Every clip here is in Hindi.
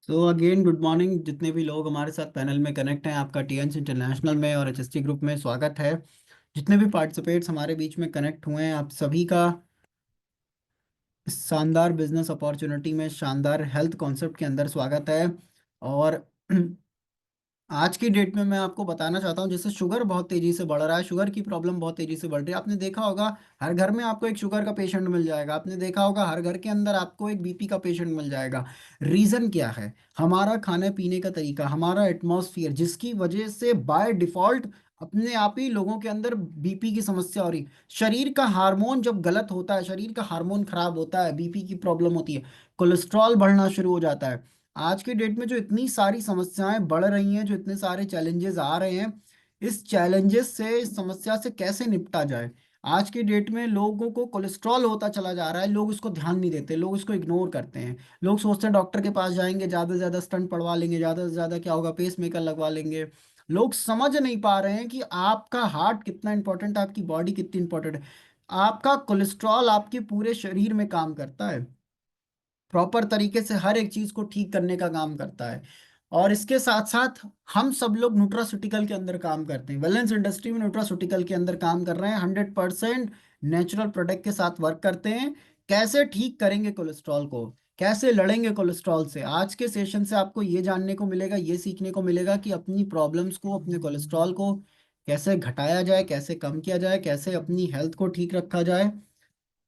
सो अगेन गुड मॉर्निंग जितने भी लोग हमारे साथ पैनल में कनेक्ट हैं। आपका टीएंस इंटरनेशनल में और एचएसटी ग्रुप में स्वागत है। जितने भी पार्टिसिपेट्स हमारे बीच में कनेक्ट हुए हैं, आप सभी का इस शानदार बिजनेस अपॉर्चुनिटी में शानदार हेल्थ कॉन्सेप्ट के अंदर स्वागत है। और आज की डेट में मैं आपको बताना चाहता हूँ, जैसे शुगर बहुत तेजी से बढ़ रहा है, शुगर की प्रॉब्लम बहुत तेजी से बढ़ रही है। आपने देखा होगा हर घर में आपको एक शुगर का पेशेंट मिल जाएगा। आपने देखा होगा हर घर के अंदर आपको एक बीपी का पेशेंट मिल जाएगा। रीजन क्या है? हमारा खाने पीने का तरीका, हमारा एटमॉस्फेयर, जिसकी वजह से बाय डिफॉल्ट अपने आप ही लोगों के अंदर बीपी की समस्या हो रही। शरीर का हार्मोन जब गलत होता है, शरीर का हार्मोन खराब होता है, बीपी की प्रॉब्लम होती है, कोलेस्ट्रॉल बढ़ना शुरू हो जाता है। आज की डेट में जो इतनी सारी समस्याएं बढ़ रही हैं, जो इतने सारे चैलेंजेस आ रहे हैं, इस चैलेंजेस से, इस समस्या से कैसे निपटा जाए? आज की डेट में लोगों को कोलेस्ट्रॉल होता चला जा रहा है, लोग उसको ध्यान नहीं देते, लोग उसको इग्नोर करते हैं। लोग सोचते हैं डॉक्टर के पास जाएंगे, ज़्यादा से ज़्यादा स्टंट पड़वा लेंगे, ज़्यादा से ज़्यादा क्या होगा, पेस मेकर लगवा लेंगे। लोग समझ नहीं पा रहे हैं कि आपका हार्ट कितना इंपॉर्टेंट है, आपकी बॉडी कितनी इंपॉर्टेंट है। आपका कोलेस्ट्रॉल आपके पूरे शरीर में काम करता है, प्रॉपर तरीके से हर एक चीज को ठीक करने का काम करता है। और इसके साथ साथ हम सब लोग न्यूट्रास्यूटिकल के अंदर काम करते हैं, वेलनेस इंडस्ट्री में न्यूट्रास्यूटिकल के अंदर काम कर रहे हैं, 100% नेचुरल प्रोडक्ट के साथ वर्क करते हैं। कैसे ठीक करेंगे कोलेस्ट्रॉल को, कैसे लड़ेंगे कोलेस्ट्रॉल से, आज के सेशन से आपको ये जानने को मिलेगा, ये सीखने को मिलेगा कि अपनी प्रॉब्लम्स को, अपने कोलेस्ट्रॉल को कैसे घटाया जाए, कैसे कम किया जाए, कैसे अपनी हेल्थ को ठीक रखा जाए।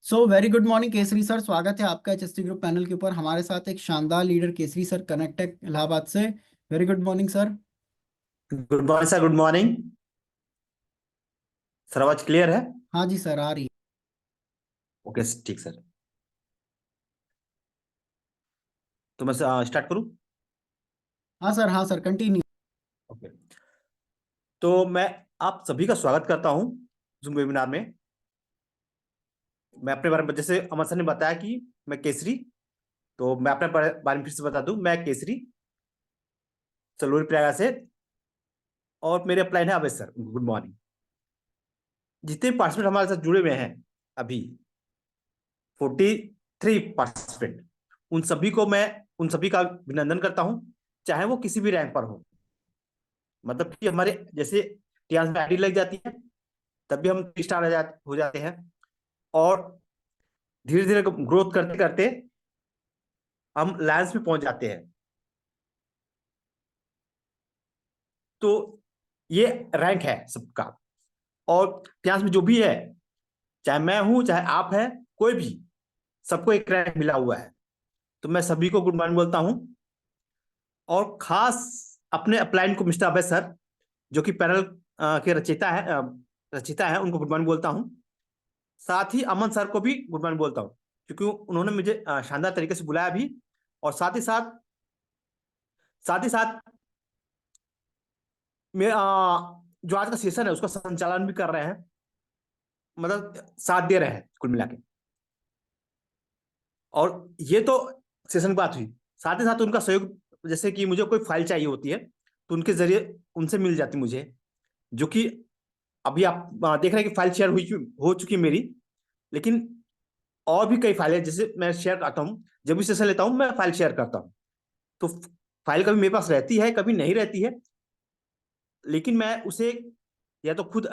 So very good morning Kesari sir, स्वागत है आपका एचएसटी ग्रुप पैनल के ऊपर। हमारे साथ एक शानदार लीडर केसरी सर कनेक्ट है इलाहाबाद से। Very good morning sir. Good morning sir. Good morning sir. आवाज क्लियर है? हाँ जी सर, आ रही है। ओके, ठीक सर। तो मैं स्टार्ट करूं? हाँ सर, हाँ सर, कंटिन्यू। ओके। तो मैं आप सभी का स्वागत करता हूं जूम वेबिनार में। मैं अपने बारे में, जैसे अमर सर ने बताया कि मैं केसरी, तो मैं अपने बारे में फिर से बता दूं। मैं केसरी सलूरी प्रयाग से, और मेरे अपलाइन है अवैध सर। Good morning. जितने पार्टिसिपेंट हमारे साथ जुड़े हुए हैं अभी, 43 पार्टिसिपेंट, उन सभी का अभिनंदन करता हूं, चाहे वो किसी भी रैंक पर हो। मतलब कि हमारे जैसे टीआर में आईडी लग जाती है, तब भी हम स्टार हो जाते हैं। और धीरे धीरे ग्रोथ करते करते हम लायंस में पहुंच जाते हैं। तो ये रैंक है सबका। और इतिहास में जो भी है, चाहे मैं हूं चाहे आप है, कोई भी, सबको एक रैंक मिला हुआ है। तो मैं सभी को गुड मॉर्निंग बोलता हूं। और खास अपने अपलाइन को मिस्टर अभय सर, जो कि पैनल के रचयिता है, उनको गुड मॉर्निंग बोलता हूं। साथ ही अमन सर को भी गुड मॉर्निंग बोलता हूं, क्योंकि उन्होंने मुझे शानदार तरीके से बुलाया भी। और साथ ही साथ मैं जो आज का सेशन है उसका संचालन भी कर रहे हैं, मतलब साथ दे रहे हैं कुल मिला के। और ये तो सेशन की बात हुई। साथ ही साथ उनका सहयोग, जैसे कि मुझे कोई फाइल चाहिए होती है तो उनके जरिए उनसे मिल जाती मुझे, जो कि अभी आप देख रहे हैं कि फाइल शेयर हो चुकी है मेरी। लेकिन और भी कई फाइलें जैसे मैं शेयर करता हूँ, जब भी सेशन लेता हूँ मैं फाइल शेयर करता हूँ। तो फाइल कभी मेरे पास रहती है, कभी नहीं रहती है। लेकिन मैं उसे या तो खुद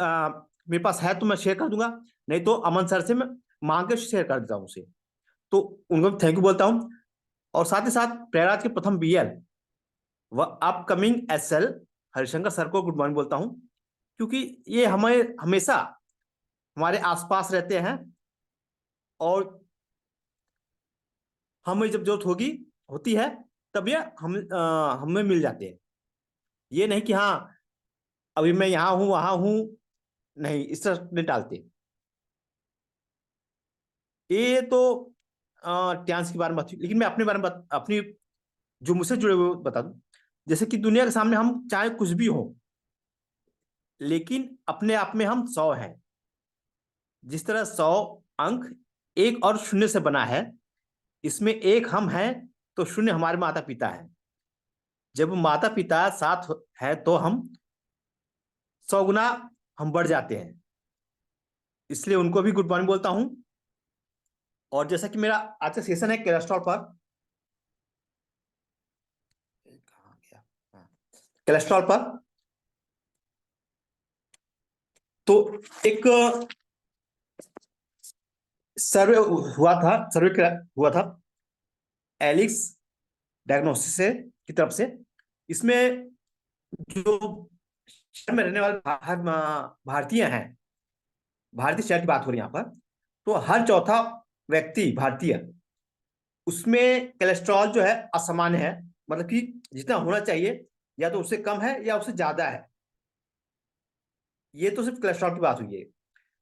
मेरे पास है तो मैं शेयर कर दूंगा, नहीं तो अमन सर से मैं मांग के शेयर कर देता हूँ उसे। तो उनको थैंक यू बोलता हूँ। और साथ ही साथ प्रयागराज के प्रथम बीएल व अपकमिंग एसएल हरिशंकर सर को गुड मॉर्निंग बोलता हूँ, क्योंकि ये हमें हमेशा हमारे आसपास रहते हैं। और हमें जब जरूरत होती है, तब ये हमें मिल जाते हैं। ये नहीं कि हाँ अभी मैं यहाँ हूँ वहां हूँ, नहीं, इस तरह नहीं टालते। ये तो ट्यांस के बारे में बात हुई। लेकिन मैं अपने बारे में अपनी जो मुझसे जुड़े हुए बता दूं। जैसे कि दुनिया के सामने हम चाहे कुछ भी हो, लेकिन अपने आप में हम 100 हैं। जिस तरह 100 अंक एक और शून्य से बना है, इसमें एक हम हैं तो शून्य हमारे माता पिता है। जब माता पिता साथ है तो हम 100 गुना हम बढ़ जाते हैं। इसलिए उनको भी गुड मॉर्निंग बोलता हूं। और जैसा कि मेरा आज का सेशन है कोलेस्ट्रॉल पर, कोलेस्ट्रॉल पर। तो एक सर्वे हुआ था एलिक्स डायग्नोसिस से की तरफ से। इसमें जो शहर में रहने वाले भारतीय हैं, भारतीय शहर की बात हो रही है यहाँ पर, तो हर चौथा व्यक्ति भारतीय, उसमें कोलेस्ट्रॉल जो है असामान्य है। मतलब कि जितना होना चाहिए या तो उससे कम है या उससे ज्यादा है। ये तो सिर्फ कोलेस्ट्रॉल की बात हुई है।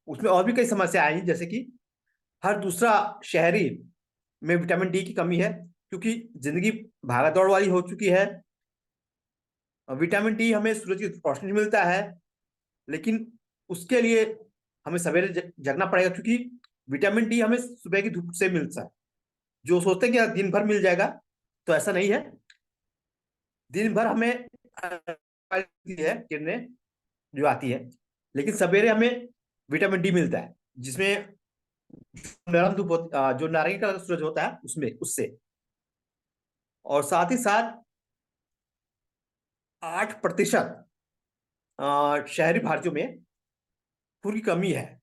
उसमें और भी कई समस्या आई, जैसे कि हर दूसरा शहरी में विटामिन डी की कमी है, क्योंकि जिंदगी भागदौड़ वाली हो चुकी है। विटामिन डी हमें सूरज की रोशनी से मिलता है, लेकिन उसके लिए हमें सवेरे जगना पड़ेगा, क्योंकि विटामिन डी हमें सुबह की धूप से मिलता है। जो सोचते हैं कि दिन भर मिल जाएगा, तो ऐसा नहीं है। दिन भर हमें है किरणें जो आती है, लेकिन सवेरे हमें विटामिन डी मिलता है, जिसमें नरम धूप जो नारंगी कलर का सूरज होता है उसमें, उससे। और साथ ही साथ 8% शहरी भारतीयों में खून की कमी है।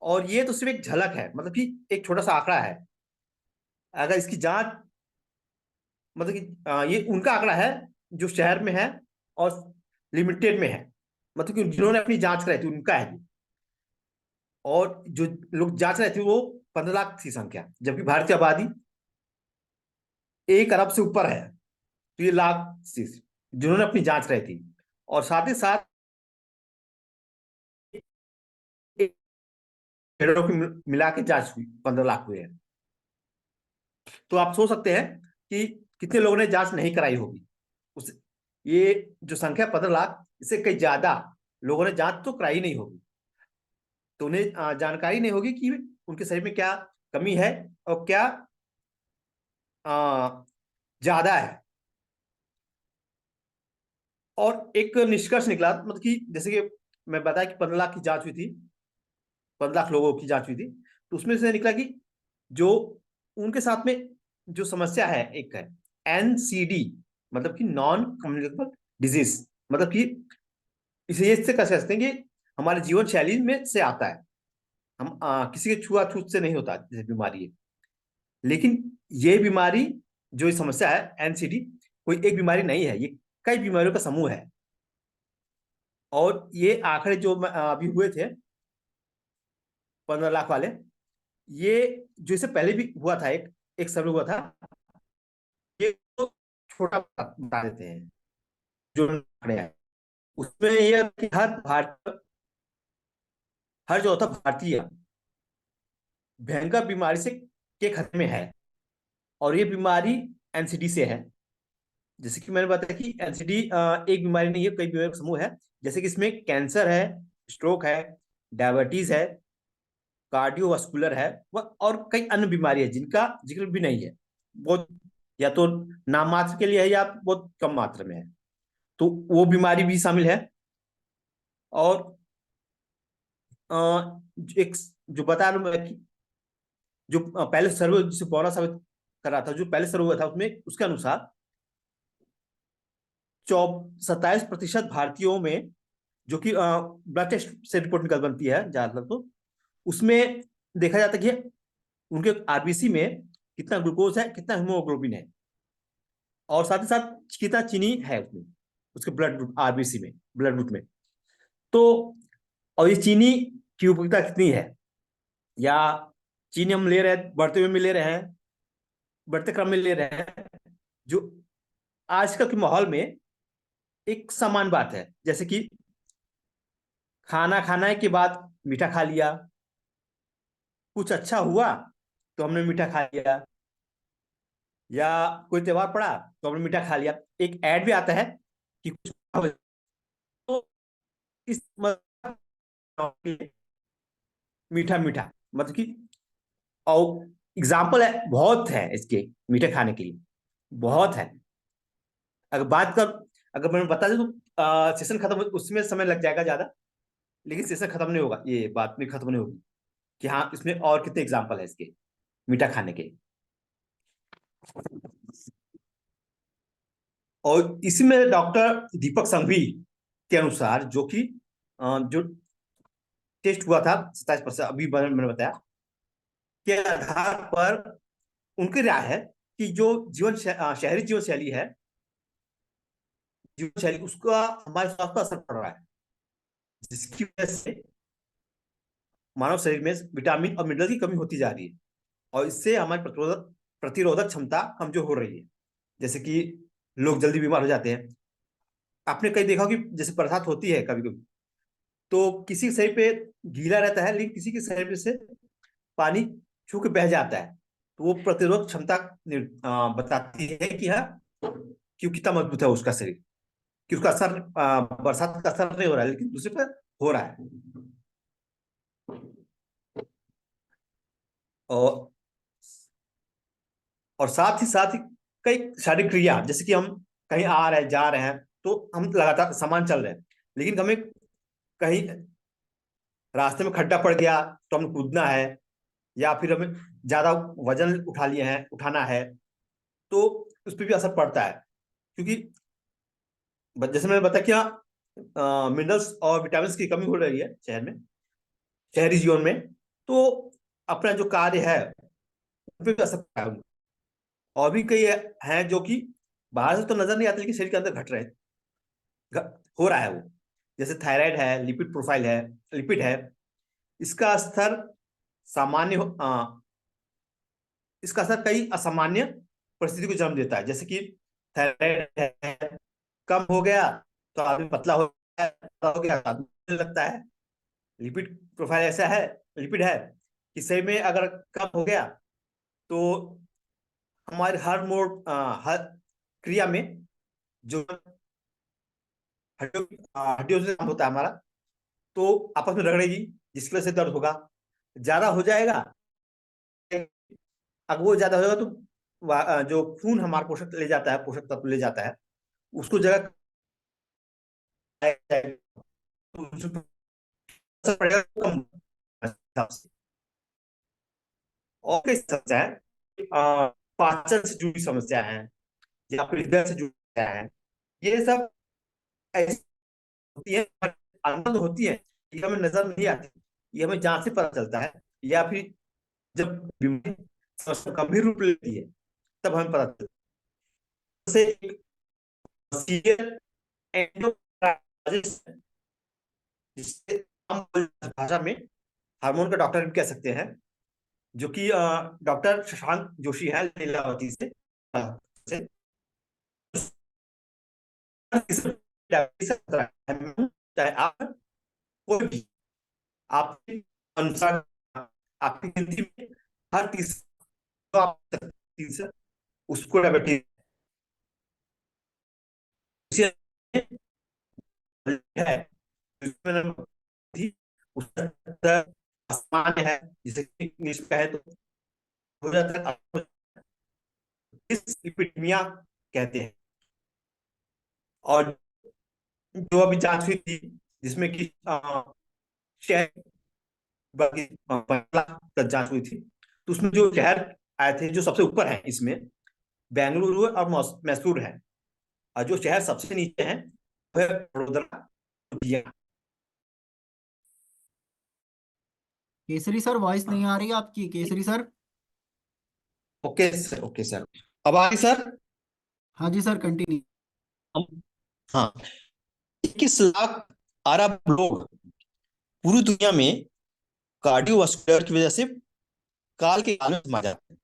और ये तो सिर्फ एक झलक है, मतलब कि एक छोटा सा आंकड़ा है। अगर इसकी जांच, मतलब कि ये उनका आंकड़ा है जो शहर में है और लिमिटेड में है, मतलब कि जिन्होंने अपनी जांच कराई थी उनका है। और जो लोग जांच रहे थे वो 15 लाख थी संख्या, जबकि भारतीय आबादी 1 अरब से ऊपर है। तो ये लाख थी जिन्होंने अपनी जांच कराई थी। और साथ ही साथ पेड़ों की मिला के जांच हुई, 15 लाख हुए हैं। तो आप सोच सकते हैं कि कितने लोगों ने जांच नहीं कराई होगी। उस ये जो संख्या 15 लाख, इससे कई ज्यादा लोगों ने जांच तो कराई नहीं होगी। तो उन्हें जानकारी नहीं होगी कि उनके शरीर में क्या कमी है और क्या ज्यादा है। और एक निष्कर्ष निकला, मतलब कि जैसे कि मैं बताया कि 15 लाख की जांच हुई थी, 15 लाख लोगों की जांच हुई थी। तो उसमें से निकला कि जो उनके साथ में जो समस्या है, एक है एनसीडी, मतलब कि नॉन कम्युनिकेबल डिजीज। मतलब कि इसे इससे कह सकते हैं कि हमारे जीवन शैली में से आता है। हम किसी के छुआछूत से नहीं होता जैसे बीमारी है। लेकिन ये बीमारी, जो ये समस्या है एनसीडी, कोई एक बीमारी नहीं है, ये कई बीमारियों का समूह है। और ये आंकड़े जो अभी हुए थे 15 लाख वाले, ये जो इससे पहले भी हुआ था, एक एक सर्वे हुआ था। ये तो छोटा बता देते हैं जो आंकड़े हैं। उसमें यह है कि हर चौथा भारतीय भयंकर बीमारी से के खतरे में है। और ये बीमारी एनसीडी से है। जैसे कि मैंने बताया कि एनसीडी एक बीमारी नहीं है, कई बीमारियों का समूह है। जैसे कि इसमें कैंसर है, स्ट्रोक है, डायबिटीज है, कार्डियोवास्कुलर है, और कई अन्य बीमारी है जिनका जिक्र भी नहीं है। बहुत, या तो नाम मात्र के लिए है या बहुत कम मात्रा में है। तो वो बीमारी भी शामिल है। और एक जो बता रहा हूं मैं कि जो पहले सर्वे जिसे पौना साबित कर रहा था, जो पहले सर्वे हुआ था उसमें, उसके अनुसार 27% भारतीयों में, जो कि ब्लड टेस्ट से रिपोर्ट निकल बनती है ज्यादातर, तो उसमें देखा जाता है कि उनके आरबीसी में कितना ग्लूकोज है, कितना हीमोग्लोबिन है, और साथ ही साथ कितना चीनी है उसमें, उसके ब्लड ग्रुप आरबीसी में, ब्लड ग्रुप में। तो और ये चीनी की उपयोगिता कितनी है, या चीनी हम ले रहे हैं बढ़ते हुए में ले रहे हैं, बढ़ते क्रम में ले रहे हैं, जो आजकल के माहौल में एक समान बात है। जैसे कि खाना खाने के बाद मीठा खा लिया, कुछ अच्छा हुआ तो हमने मीठा खा लिया, या कोई त्योहार पड़ा तो हमने मीठा खा लिया। एक ऐड भी आता है कि कुछ, तो इस मीठा मीठा, मतलब कि, और एग्जाम्पल है, बहुत है इसके मीठे खाने के लिए, बहुत है। अगर बात कर अगर मैं बता दूं तो सेशन खत्म उसमें समय लग जाएगा ज्यादा। लेकिन सेशन खत्म नहीं होगा, ये बात नहीं खत्म नहीं होगी कि हाँ इसमें और कितने एग्जाम्पल है इसके मीठा खाने के। और इसी में डॉक्टर दीपक संघवी के अनुसार, जो टेस्ट हुआ था 27%, अभी मैंने बताया, के आधार पर उनकी राय है कि जो शहरी जीवन शैली है, जीवन शैली, उसका हमारे स्वास्थ्य पर असर पड़ रहा है, जिसकी वजह से मानव शरीर में विटामिन और मिनरल की कमी होती जा रही है, और इससे हमारी प्रतिरोधक प्रतिरोधक क्षमता कमजोर हो रही है। जैसे कि लोग जल्दी बीमार हो जाते हैं। आपने कहीं देखा कि जैसे बरसात होती है कभी कभी, तो किसी शरीर पे गीला रहता है, लेकिन किसी के शरीर पे से पानी छू के बह जाता है, तो वो प्रतिरोधक क्षमता बताती है कि हाँ, कि कितना मजबूत है उसका शरीर, कि उसका असर बरसात का असर नहीं हो रहा है, लेकिन दूसरे पर हो रहा है। और साथ ही कई शारीरिक क्रिया, जैसे कि हम कहीं आ रहे हैं, जा रहे हैं, तो हम लगातार सामान चल रहे हैं, लेकिन हमें कहीं रास्ते में खड्डा पड़ गया तो हमें कूदना है, या फिर हमें ज्यादा वजन उठाना है, तो उस पर भी असर पड़ता है। क्योंकि जैसे मैंने बताया कि मिनरल्स और विटामिन की कमी हो रही है शहरी जीवन में, तो अपना जो कार्य है उस पर भी असर पड़ा है। और भी कई हैं जो कि बाहर से तो नजर नहीं आते, लेकिन शरीर के अंदर हो रहा है वो। जैसे थायराइड है, लिपिड है, इसका स्तर सामान्य इसका असर कई असामान्य परिस्थिति को जन्म देता है। जैसे कि थायराइड है, कम हो गया तो आदमी पतला हो गया तो आदमी लगता है। लिपिड प्रोफाइल ऐसा है, लिपिड है कि शरीर में अगर कम हो गया तो हमारे हर क्रिया में जो हड्डियों से काम होता है हमारा, तो आपस में रगड़ेगी, जिसकी वजह से दर्द होगा, ज्यादा हो जाएगा। अगर वो ज्यादा हो जाएगा तो जो खून हमारा पोषक तत्व ले जाता है, उसको जगह तो उसको असर पड़ेगा कम हिसाब से। और कई समस्याएं, पाचन से जुड़ी समस्या है, या फिर हृदय से जुड़ी समस्या है, ये सब ऐसी होती है, अंदर होती है, ये हमें नजर नहीं आती, ये हमें जांच से पता चलता है, या फिर जब बीमारी समस्या गंभीर रूप लेती है तब हमें पता चलता है। जैसे सीरियल एंडोक्राइनोलॉजिस्ट, जिसे हम भाषा में हार्मोन का डॉक्टर भी कह सकते हैं, जो कि डॉक्टर शशांक जोशी है लीलावती से चाहे आप कोई भी, आपके अनुसार, आपकी गिनती में हर तीसरा तीसरा उसको डायबिटीज है, थी उसका सामान्य है, जिसे कि इंग्लिश का है तो हो जाता है, डिसलिपिडीमिया कहते हैं। और जो अभी जांच हुई थी, जिसमें कि शहर बाकी का जांच हुई थी, तो उसमें जो शहर आए थे जो सबसे ऊपर है इसमें, बेंगलुरु और मैसूर है, और जो शहर सबसे नीचे है वह है वडोदरा, लुधियाना। केसरी सर, वॉइस नहीं आ रही आपकी Kesari sir. Okay sir, okay sir, अब आगे सर। हाँ जी सर, कंटिन्यू। हाँ, 21 लाख अरब लोग पूरी दुनिया में कार्डियोवास्कुलर की वजह से काल के काल में मारे जाते हैं।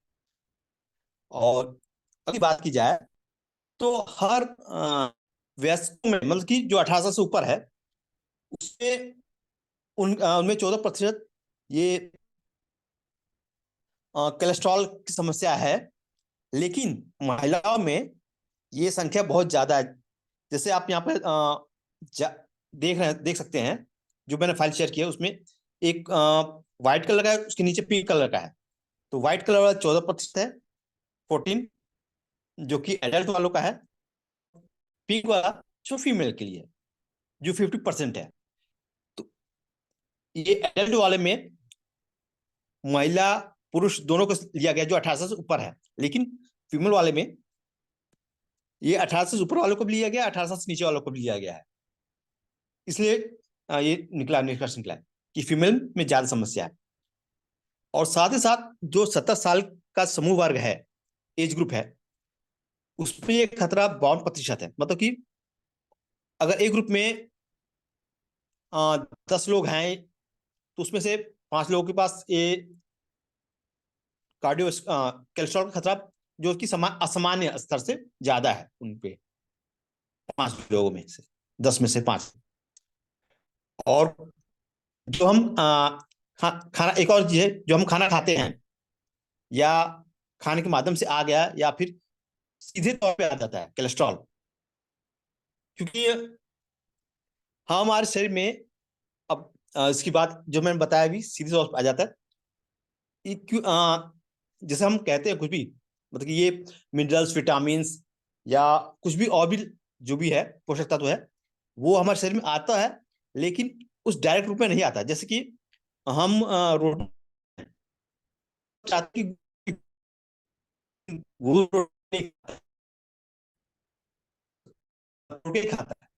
और अभी बात की जाए तो हर वयस्कों में, मतलब कि जो 18 साल से ऊपर है, उसमें उनमें 14% ये कोलेस्ट्रॉल की समस्या है। लेकिन महिलाओं में ये संख्या बहुत ज्यादा है। जैसे आप यहाँ पर देख सकते हैं, जो मैंने फाइल शेयर किया उसमें एक व्हाइट कलर का है, उसके नीचे पिंक कलर का है। तो व्हाइट कलर वाला 14% है, 14, जो कि एडल्ट वालों का है। पिंक वाला जो फीमेल के लिए है, जो 50% है। तो ये एडल्ट वाले में महिला पुरुष दोनों को लिया गया जो 18 से ऊपर है, लेकिन फीमेल वाले में ये 18 से ऊपर वालों को भी लिया गया, 18 से नीचे वालों को भी लिया गया है। इसलिए ये निष्कर्ष निकला है कि फीमेल में ज्यादा समस्या है। और साथ ही साथ जो 70 साल का समूह वर्ग है, एज ग्रुप है, उसमें ये खतरा 52% है। मतलब कि अगर एक ग्रुप में 10 लोग हैं, तो उसमें से 5 लोगों के पास ये कार्डियो कोलेस्ट्रॉल का खतरा जो कि असामान्य स्तर से ज्यादा है उन पे, 5 लोगों में से, 10 में से 5। और जो हम खाना, एक और चीज है, जो हम खाना खाते हैं या खाने के माध्यम से आ गया, या फिर सीधे तौर पे आ जाता है कोलेस्ट्रॉल, क्योंकि हमारे शरीर में अब इसकी बात जो मैंने बताया भी सीधे तौर पर आ जाता है। जैसे हम कहते हैं कुछ भी, मतलब कि ये मिनरल्स, विटामिन या कुछ भी और भी जो भी है पोषक तत्व है, वो हमारे शरीर में आता है, लेकिन उस डायरेक्ट रूप में नहीं आता। जैसे कि हम रोटी चाहते कि वो रोटी खाता है,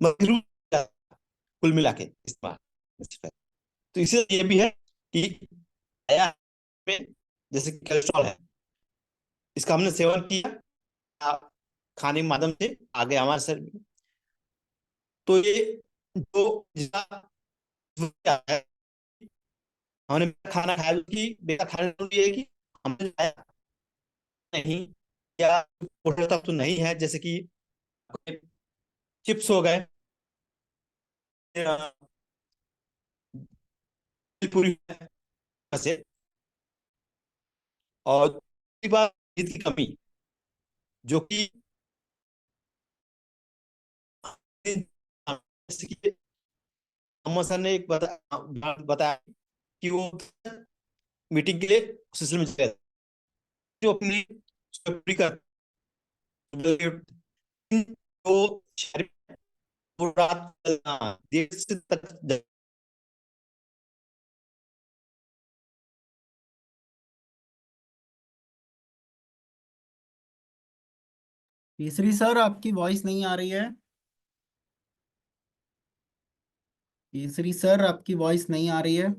मशरूम कुल मिला के इस्तेमाल। तो इसलिए ये भी है कि आया में जैसे कोलेस्ट्रॉल है, इसका हमने सेवन किया खाने के माध्यम से आ गया हमारे शरीर में। तो ये जो है, हमने खाना खाया, कि बेटा खाना जरूरी है कि हमने खाया नहीं, या पोषक तत्व तो नहीं है, जैसे कि चिप्स हो गए, पूरी से, और दूसरी बात नींद की कमी, जो कि जैसे कि अम्मा सर ने एक बताया कि वो मीटिंग के लिए सिलसिले में गए, जो अपनी पूरी कर, तो शहर में वो रात देर से तक। केसरी सर, आपकी वॉइस नहीं आ रही है। केसरी सर, आपकी वॉइस नहीं आ रही है।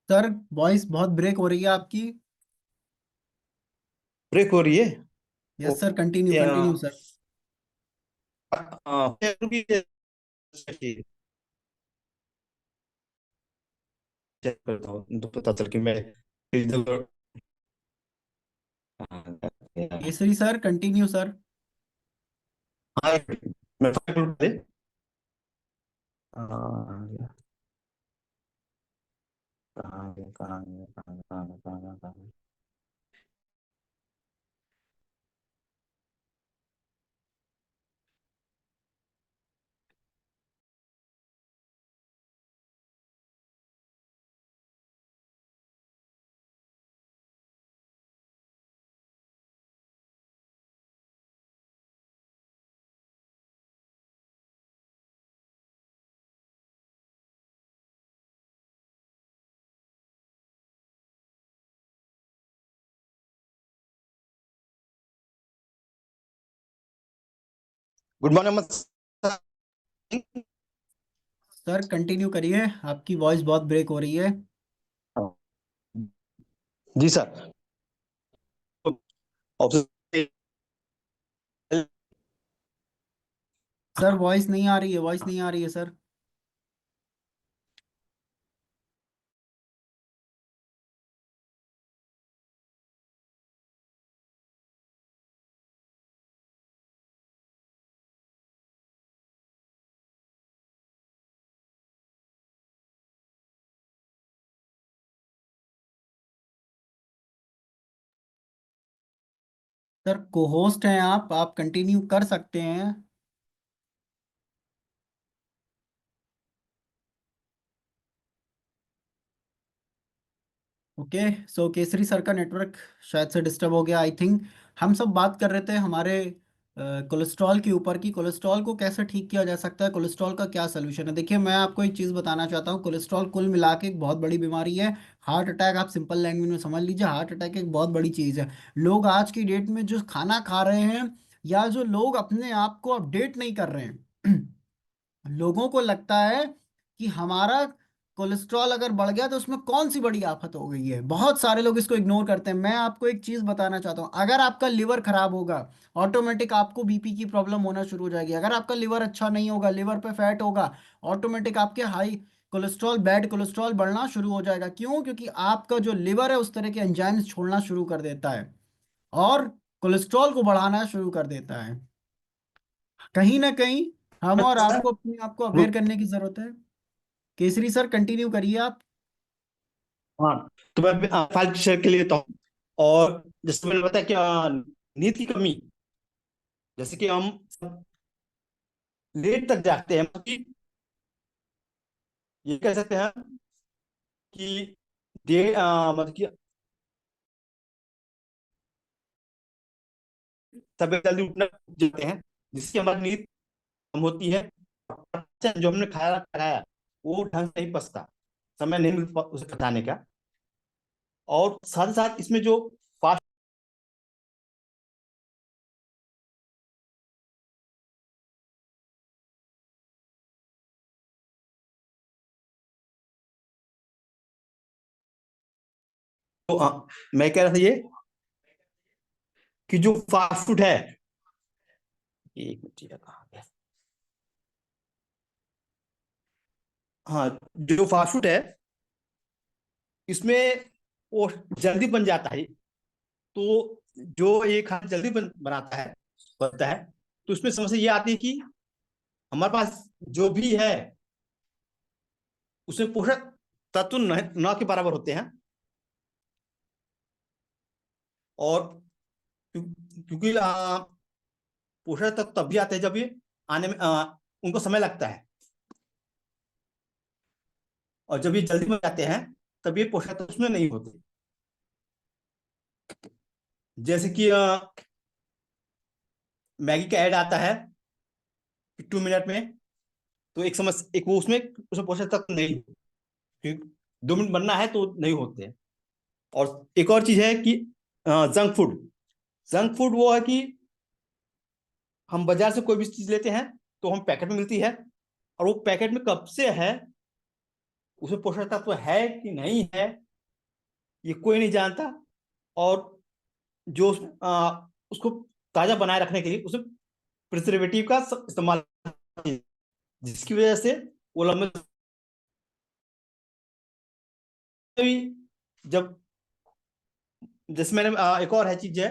सर, वॉइस बहुत ब्रेक हो रही है आपकी। ब्रेक हो रही है। Yes sir, continue continue sir. Check करता हूँ तो पता चल कि मैं इधर- केसरी सर, कंटिन्यू सर। हाँ, मैं कहाँ कहाँ गया, कहाँ गया, कहाँ गया, कहाँ गया, कहाँ गया, कहाँ गया। Good morning sir. Sir continue करिए, आपकी वॉइस बहुत ब्रेक हो रही है। जी सर। ऑप्शन सर वॉइस नहीं आ रही है, वॉइस नहीं आ रही है सर। सर को होस्ट हैं आप कंटिन्यू कर सकते हैं। ओके। सो केसरी सर का नेटवर्क शायद से डिस्टर्ब हो गया, आई थिंक। हम सब बात कर रहे थे हमारे कोलेस्ट्रॉल के ऊपर की कोलेस्ट्रॉल को कैसे ठीक किया जा सकता है, कोलेस्ट्रॉल का क्या सोल्यूशन है। देखिए मैं आपको एक चीज़ बताना चाहता हूँ, कोलेस्ट्रॉल कुल मिला के एक बहुत बड़ी बीमारी है। हार्ट अटैक, आप सिंपल लैंग्वेज में समझ लीजिए, हार्ट अटैक एक बहुत बड़ी चीज़ है। लोग आज की डेट में जो खाना खा रहे हैं, या जो लोग अपने आप को अपडेट नहीं कर रहे हैं लोगों को लगता है कि हमारा कोलेस्ट्रॉल अगर बढ़ गया तो उसमें कौन सी बड़ी आफत हो गई है। बहुत सारे लोग इसको इग्नोर करते हैं। मैं आपको एक चीज बताना चाहता हूँ, अगर आपका लिवर खराब होगा, ऑटोमेटिक आपको बीपी की प्रॉब्लम होना शुरू हो जाएगी। अगर आपका लिवर अच्छा नहीं होगा, लिवर पे फैट होगा, ऑटोमेटिक आपके हाई कोलेस्ट्रॉल, बैड कोलेस्ट्रॉल बढ़ना शुरू हो जाएगा। क्यों? क्योंकि आपका जो लिवर है उस तरह के एंजाइम्स छोड़ना शुरू कर देता है और कोलेस्ट्रॉल को बढ़ाना शुरू कर देता है। कहीं ना कहीं हम और आपको अपने आप को अवेयर करने की जरूरत है। केसरी सर कंटिन्यू करिए आप। हाँ, तो मैं फाइल शेयर के लिए लेता हूँ। और जैसे मैंने बताया कि नींद की कमी, जैसे कि हम लेट तक जागते हैं, मतलब ये कह सकते हैं कि मतलब कि सुबह जल्दी उठना जाते हैं, जिससे हमारी नींद कम होती है। जो हमने खाया खाया वो ढंग से नहीं पचता, समय नहीं मिल उसे पचाने का। और साथ ही साथ इसमें जो फास्ट तो, मैं कह रहा था ये कि जो फास्ट फूड है, एक मिनट, ये कहाँ गया? हाँ, जो फास्ट फूड है इसमें वो जल्दी बन जाता है। तो जो ये खाना जल्दी बनाता है, बनता है, तो उसमें समस्या ये आती है कि हमारे पास जो भी है उसमें पोषक तत्व न के बराबर होते हैं। और क्योंकि पोषक तत्व तब भी आते हैं जब ये आने में उनको समय लगता है, और जब ये जल्दी बन जाते हैं तब ये पोषक तत्व उसमें नहीं होते। जैसे कि मैगी का ऐड आता है 2 मिनट में, तो एक समझ एक वो उसमें उसमें पोषक तत्व नहीं, क्योंकि 2 मिनट बनना है तो नहीं होते हैं। और एक और चीज है कि जंक फूड। जंक फूड वो है कि हम बाजार से कोई भी चीज लेते हैं तो हम पैकेट में मिलती है, और वो पैकेट में कब से है, उसमें पोषक तत्व है कि नहीं है, ये कोई नहीं जानता। और जो उसको ताजा बनाए रखने के लिए उसमें प्रिजर्वेटिव का इस्तेमाल, जिसकी वजह से वो लंबे जब, जैसे मैंने एक और है चीज है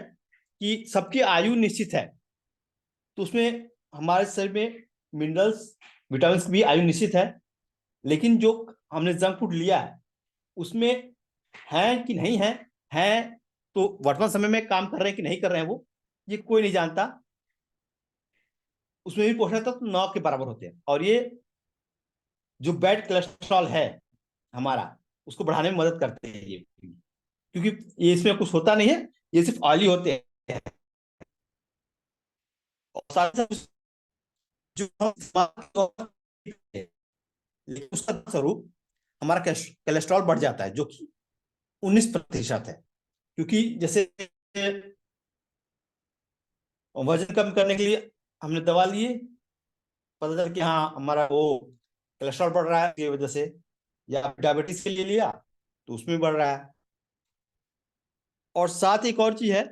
कि सबकी आयु निश्चित है, तो उसमें हमारे शरीर में मिनरल्स, विटामिन की भी आयु निश्चित है। लेकिन जो हमने जंक फूड लिया है उसमें है कि नहीं है, है तो वर्तमान समय में काम कर रहे हैं कि नहीं कर रहे हैं, वो ये कोई नहीं जानता। उसमें भी पोषक तत्व 9 के बराबर होते हैं, और ये जो बैड कोलेस्ट्रॉल है हमारा, उसको बढ़ाने में मदद करते हैं ये, क्योंकि ये इसमें कुछ होता नहीं है, ये सिर्फ ऑयली होते हैं। और साथ ही साथ जो लेकिन उसका स्वरूप हमारा कोलेस्ट्रॉल बढ़ जाता है, जो कि 19% है। क्योंकि जैसे वजन कम करने के लिए हमने दवा लिए, पता चला कि हाँ हमारा वो कोलेस्ट्रॉल बढ़ रहा है की वजह से, या डायबिटीज के लिए लिया तो उसमें बढ़ रहा है। और साथ ही एक और चीज है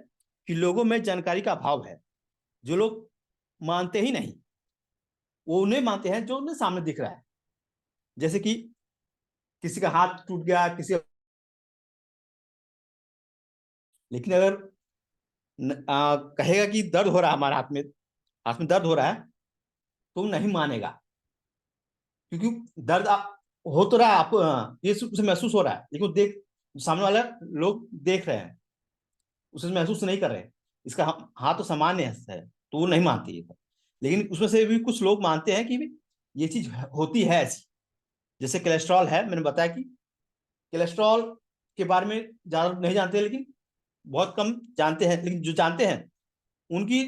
कि लोगों में जानकारी का अभाव है। जो लोग मानते ही नहीं, वो उन्हें मानते हैं जो उन्हें सामने दिख रहा है। जैसे कि किसी का हाथ टूट गया, किसी, लेकिन अगर कहेगा कि दर्द हो रहा है हमारे हाथ में दर्द हो रहा है, तो नहीं मानेगा। क्योंकि दर्द हो तो रहा है, आप ये उसे महसूस हो रहा है, लेकिन देख, सामने वाला लोग देख रहे हैं, उसे महसूस नहीं कर रहे हैं। इसका हाथ तो सामान्य है, तो वो नहीं मानते ये। लेकिन उसमें से भी कुछ लोग मानते हैं कि ये चीज होती है ऐसी। जैसे कोलेस्ट्रॉल है, मैंने बताया कि कोलेस्ट्रॉल के बारे में ज्यादा नहीं जानते, लेकिन बहुत कम जानते हैं। लेकिन जो जानते हैं उनकी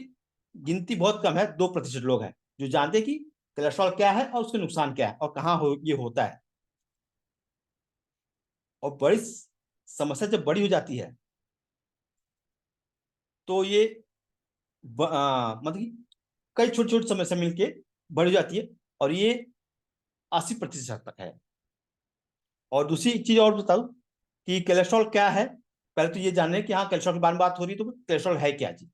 गिनती बहुत कम है, 2% लोग हैं जो जानते हैं कि कोलेस्ट्रॉल क्या है और उसके नुकसान क्या है और कहाँ ये होता है। और बड़ी समस्या जब बड़ी हो जाती है तो ये मतलब कि कई छोटी छोटी समस्या मिलके बड़ी हो जाती है, और ये 80% तक है। और दूसरी चीज और बताऊं कि कोलेस्ट्रॉल क्या है। पहले तो ये जानने कि हाँ कोलेस्ट्रॉल के बारे में बात हो रही है, तो कोलेस्ट्रॉल है क्या जी।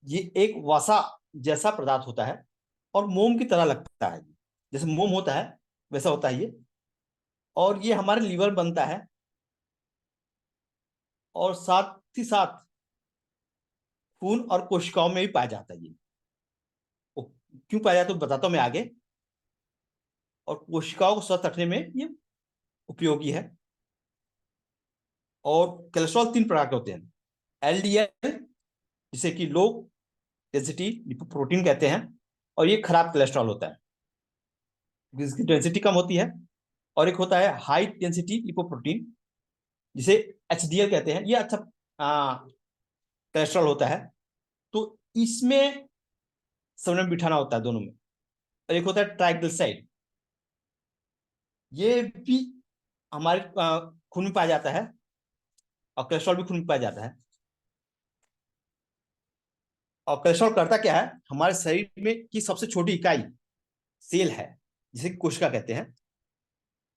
ये एक वसा जैसा पदार्थ होता है और मोम की तरह लगता है। जैसे मोम होता है वैसा होता है ये, और ये हमारे लीवर बनता है, और साथ ही साथ खून और कोशिकाओं में भी पाया जाता है ये। वो क्यों पाया जाता है तो बताता हूं मैं आगे। और कोशिकाओं को स्वस्थ रखने में ये उपयोगी है। और कोलेस्ट्रॉल 3 प्रकार के होते हैं। एलडीएल, जिसे कि लो डेंसिटी लिपोप्रोटीन कहते हैं, और ये खराब कोलेस्ट्रॉल होता है, जिसकी डेंसिटी कम होती है। और एक होता है हाई डेंसिटी लिपोप्रोटीन, जिसे एचडीएल कहते हैं, ये अच्छा कोलेस्ट्रॉल होता है। तो इसमें समय बिठाना होता है दोनों में। और एक होता है ट्राइग्लिसराइड, ये भी हमारे खून में पाया जाता है, और कोलेस्ट्रॉल भी खून में पाया जाता है। और कोलेस्ट्रॉल करता क्या है, हमारे शरीर में की सबसे छोटी इकाई सेल है, जिसे कोशिका कहते हैं।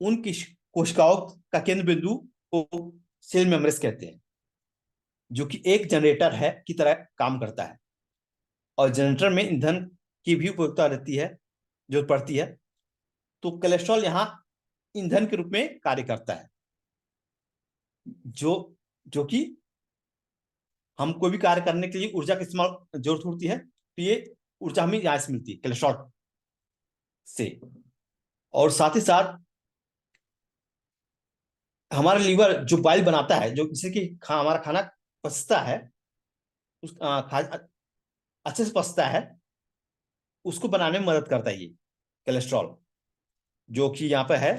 उन कोशिकाओं का केंद्र बिंदु को सेल मेम्ब्रेन कहते हैं, जो कि एक जनरेटर है की तरह काम करता है। और जनरेटर में ईंधन की भी उपयोगिता रहती है, जो पड़ती है। तो कोलेस्ट्रॉल यहाँ ईंधन के रूप में कार्य करता है, जो जो कि हम कोई भी कार्य करने के लिए ऊर्जा की इस्तेमाल जरूरत होती है, तो ये ऊर्जा हमें यहाँ से मिलती है कोलेस्ट्रॉल से। और साथ ही साथ हमारा लीवर जो बाइल बनाता है, जो जिससे कि हमारा खाना पचता है, उस अच्छे से पचता है, उसको बनाने में मदद करता है ये कोलेस्ट्रॉल, जो कि यहाँ पे है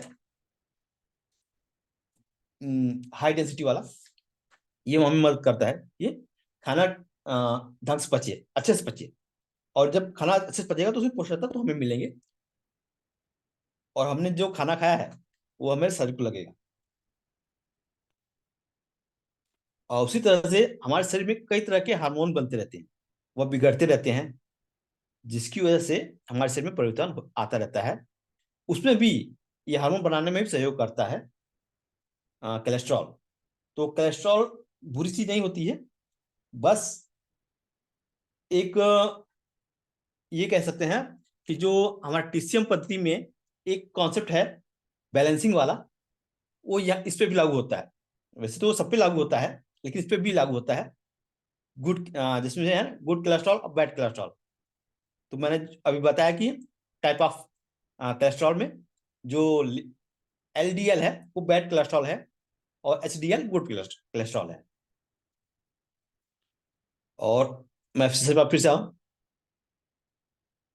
हाई डेंसिटी वाला। ये हमें मदद करता है ये खाना ढंग से पचे, अच्छे से पचे। और जब खाना अच्छे से पचेगा तो उसमें पोषक तत्व तो हमें मिलेंगे, और हमने जो खाना खाया है वो हमें शरीर को लगेगा। और उसी तरह से हमारे शरीर में कई तरह के हार्मोन बनते रहते हैं, वह बिगड़ते रहते हैं, जिसकी वजह से हमारे शरीर में परिवर्तन आता रहता है। उसमें भी ये हार्मोन बनाने में भी सहयोग करता है कोलेस्ट्रॉल। तो कोलेस्ट्रॉल बुरी चीज नहीं होती है, बस एक ये कह सकते हैं कि जो हमारा टीसीएम पद्धति में एक कॉन्सेप्ट है बैलेंसिंग वाला, वो यह इस पे भी लागू होता है। वैसे तो सब पे लागू होता है, लेकिन इस पे भी लागू होता है। गुड जिसमें है गुड कोलेस्ट्रॉल और बैड कोलेस्ट्रॉल। तो मैंने अभी बताया कि टाइप ऑफ कोलेस्ट्रॉल में जो एलडीएल है वो बैड कोलेस्ट्रॉल है, और एचडीएल गुड कोलेस्ट्रॉल है। और मैं फिर से आऊं,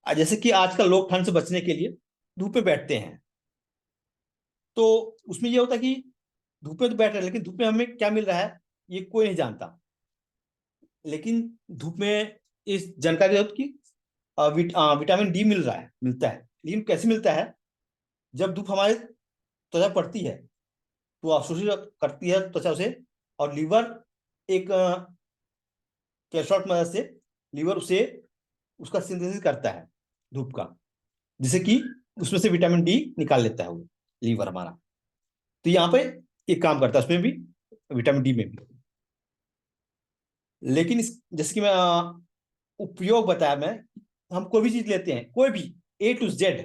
जैसे कि आजकल लोग ठंड से बचने के लिए धूप में बैठते हैं। तो उसमें ये होता है कि धूप में तो बैठ रहे हैं, लेकिन धूप में हमें क्या मिल रहा है ये कोई नहीं जानता। लेकिन धूप में इस जानकारी है कि विटामिन डी मिल रहा है, मिलता है। लेकिन कैसे मिलता है, जब धूप हमारे त्वचा पड़ती है तो अवशोषित करती है त्वचा से, और लीवर एक कैल्शियम की मदद से लीवर उसे उसका सिंथेसिस करता है धूप का, जिससे कि उसमें से विटामिन डी निकाल लेता है वो लीवर हमारा। तो यहाँ पे एक काम करता है उसमें भी, विटामिन डी में भी। लेकिन इस जैसे कि मैं उपयोग बताया मैं, हम कोई भी चीज लेते हैं, कोई भी A to Z,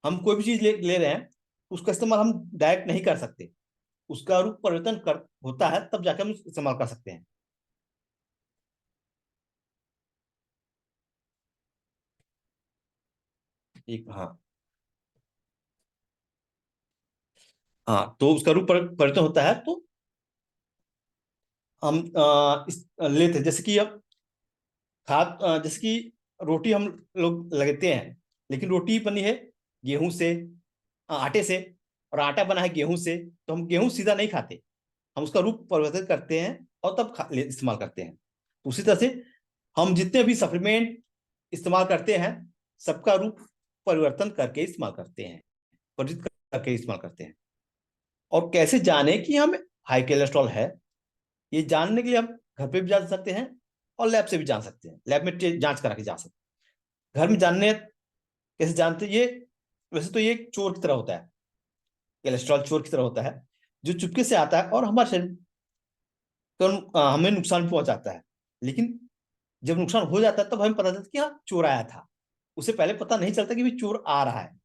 हम कोई भी चीज ले रहे हैं, उसका इस्तेमाल हम डायरेक्ट नहीं कर सकते। उसका रूप परिवर्तन होता है, तब जाकर हम इस्तेमाल कर सकते हैं। एक हाँ, हाँ तो उसका रूप परिवर्तन होता है, तो हम इस लेते हैं। जैसे कि अब जैसे कि रोटी हम लोग लगाते हैं, लेकिन रोटी बनी है गेहूं से, आटे से, और आटा बना है गेहूं से, तो हम गेहूं सीधा नहीं खाते, हम उसका रूप परिवर्तित करते हैं और तब इस्तेमाल करते हैं। उसी तरह से हम जितने भी सप्लीमेंट इस्तेमाल करते हैं सबका रूप परिवर्तन करके इस्तेमाल करते हैं, परिवर्तित करके इस्तेमाल करते हैं। और कैसे जाने कि हम हाई कोलेस्ट्रॉल है, ये जानने के लिए हम घर पे भी जा सकते हैं और लैब से भी जान सकते हैं, लैब में जांच करा के जा सकते हैं। घर में जानने कैसे जानते हैं? ये वैसे तो ये चोर की तरह होता है, कोलेस्ट्रॉल चोर की तरह होता है जो चुपके से आता है और हमारे शरीर को हमें नुकसान पहुंचाता है। लेकिन जब नुकसान हो जाता है तब हमें पता चलता है कि हाँ चोर आया था, उसे पहले पता नहीं चलता कि भी चोर आ रहा है।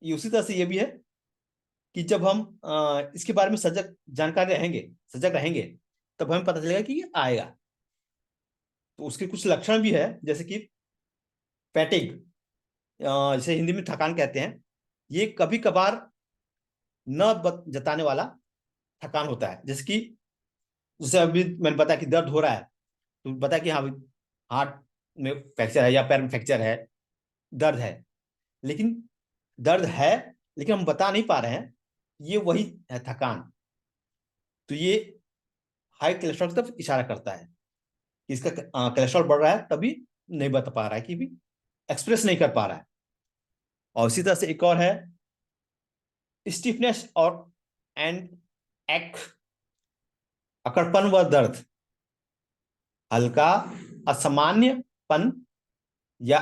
ये उसी तरह से ये भी है कि जब हम इसके बारे में सजग जानकारी रहेंगे, सजग रहेंगे, तब हमें पता चलेगा कि ये आएगा। तो उसके कुछ लक्षण भी है, जैसे कि फैटिग, जिसे हिंदी में थकान कहते हैं। ये कभी कभार न जताने वाला थकान होता है। जैसे कि जैसे अभी मैंने बताया कि दर्द हो रहा है, तो बताया कि हाँ हाथ में फ्रैक्चर है या पैर में फ्रैक्चर है, दर्द है, लेकिन दर्द है लेकिन हम बता नहीं पा रहे हैं, ये वही है थकान। तो ये हाई कोलेस्ट्रॉल की तरफ इशारा करता है कि इसका कोलेस्ट्रॉल बढ़ रहा है, तभी नहीं बता पा रहा है कि भी एक्सप्रेस नहीं कर पा रहा है। और इसी तरह से एक और है स्टिफनेस और एंड एक अकड़पन व दर्द, हल्का असामान्यपन या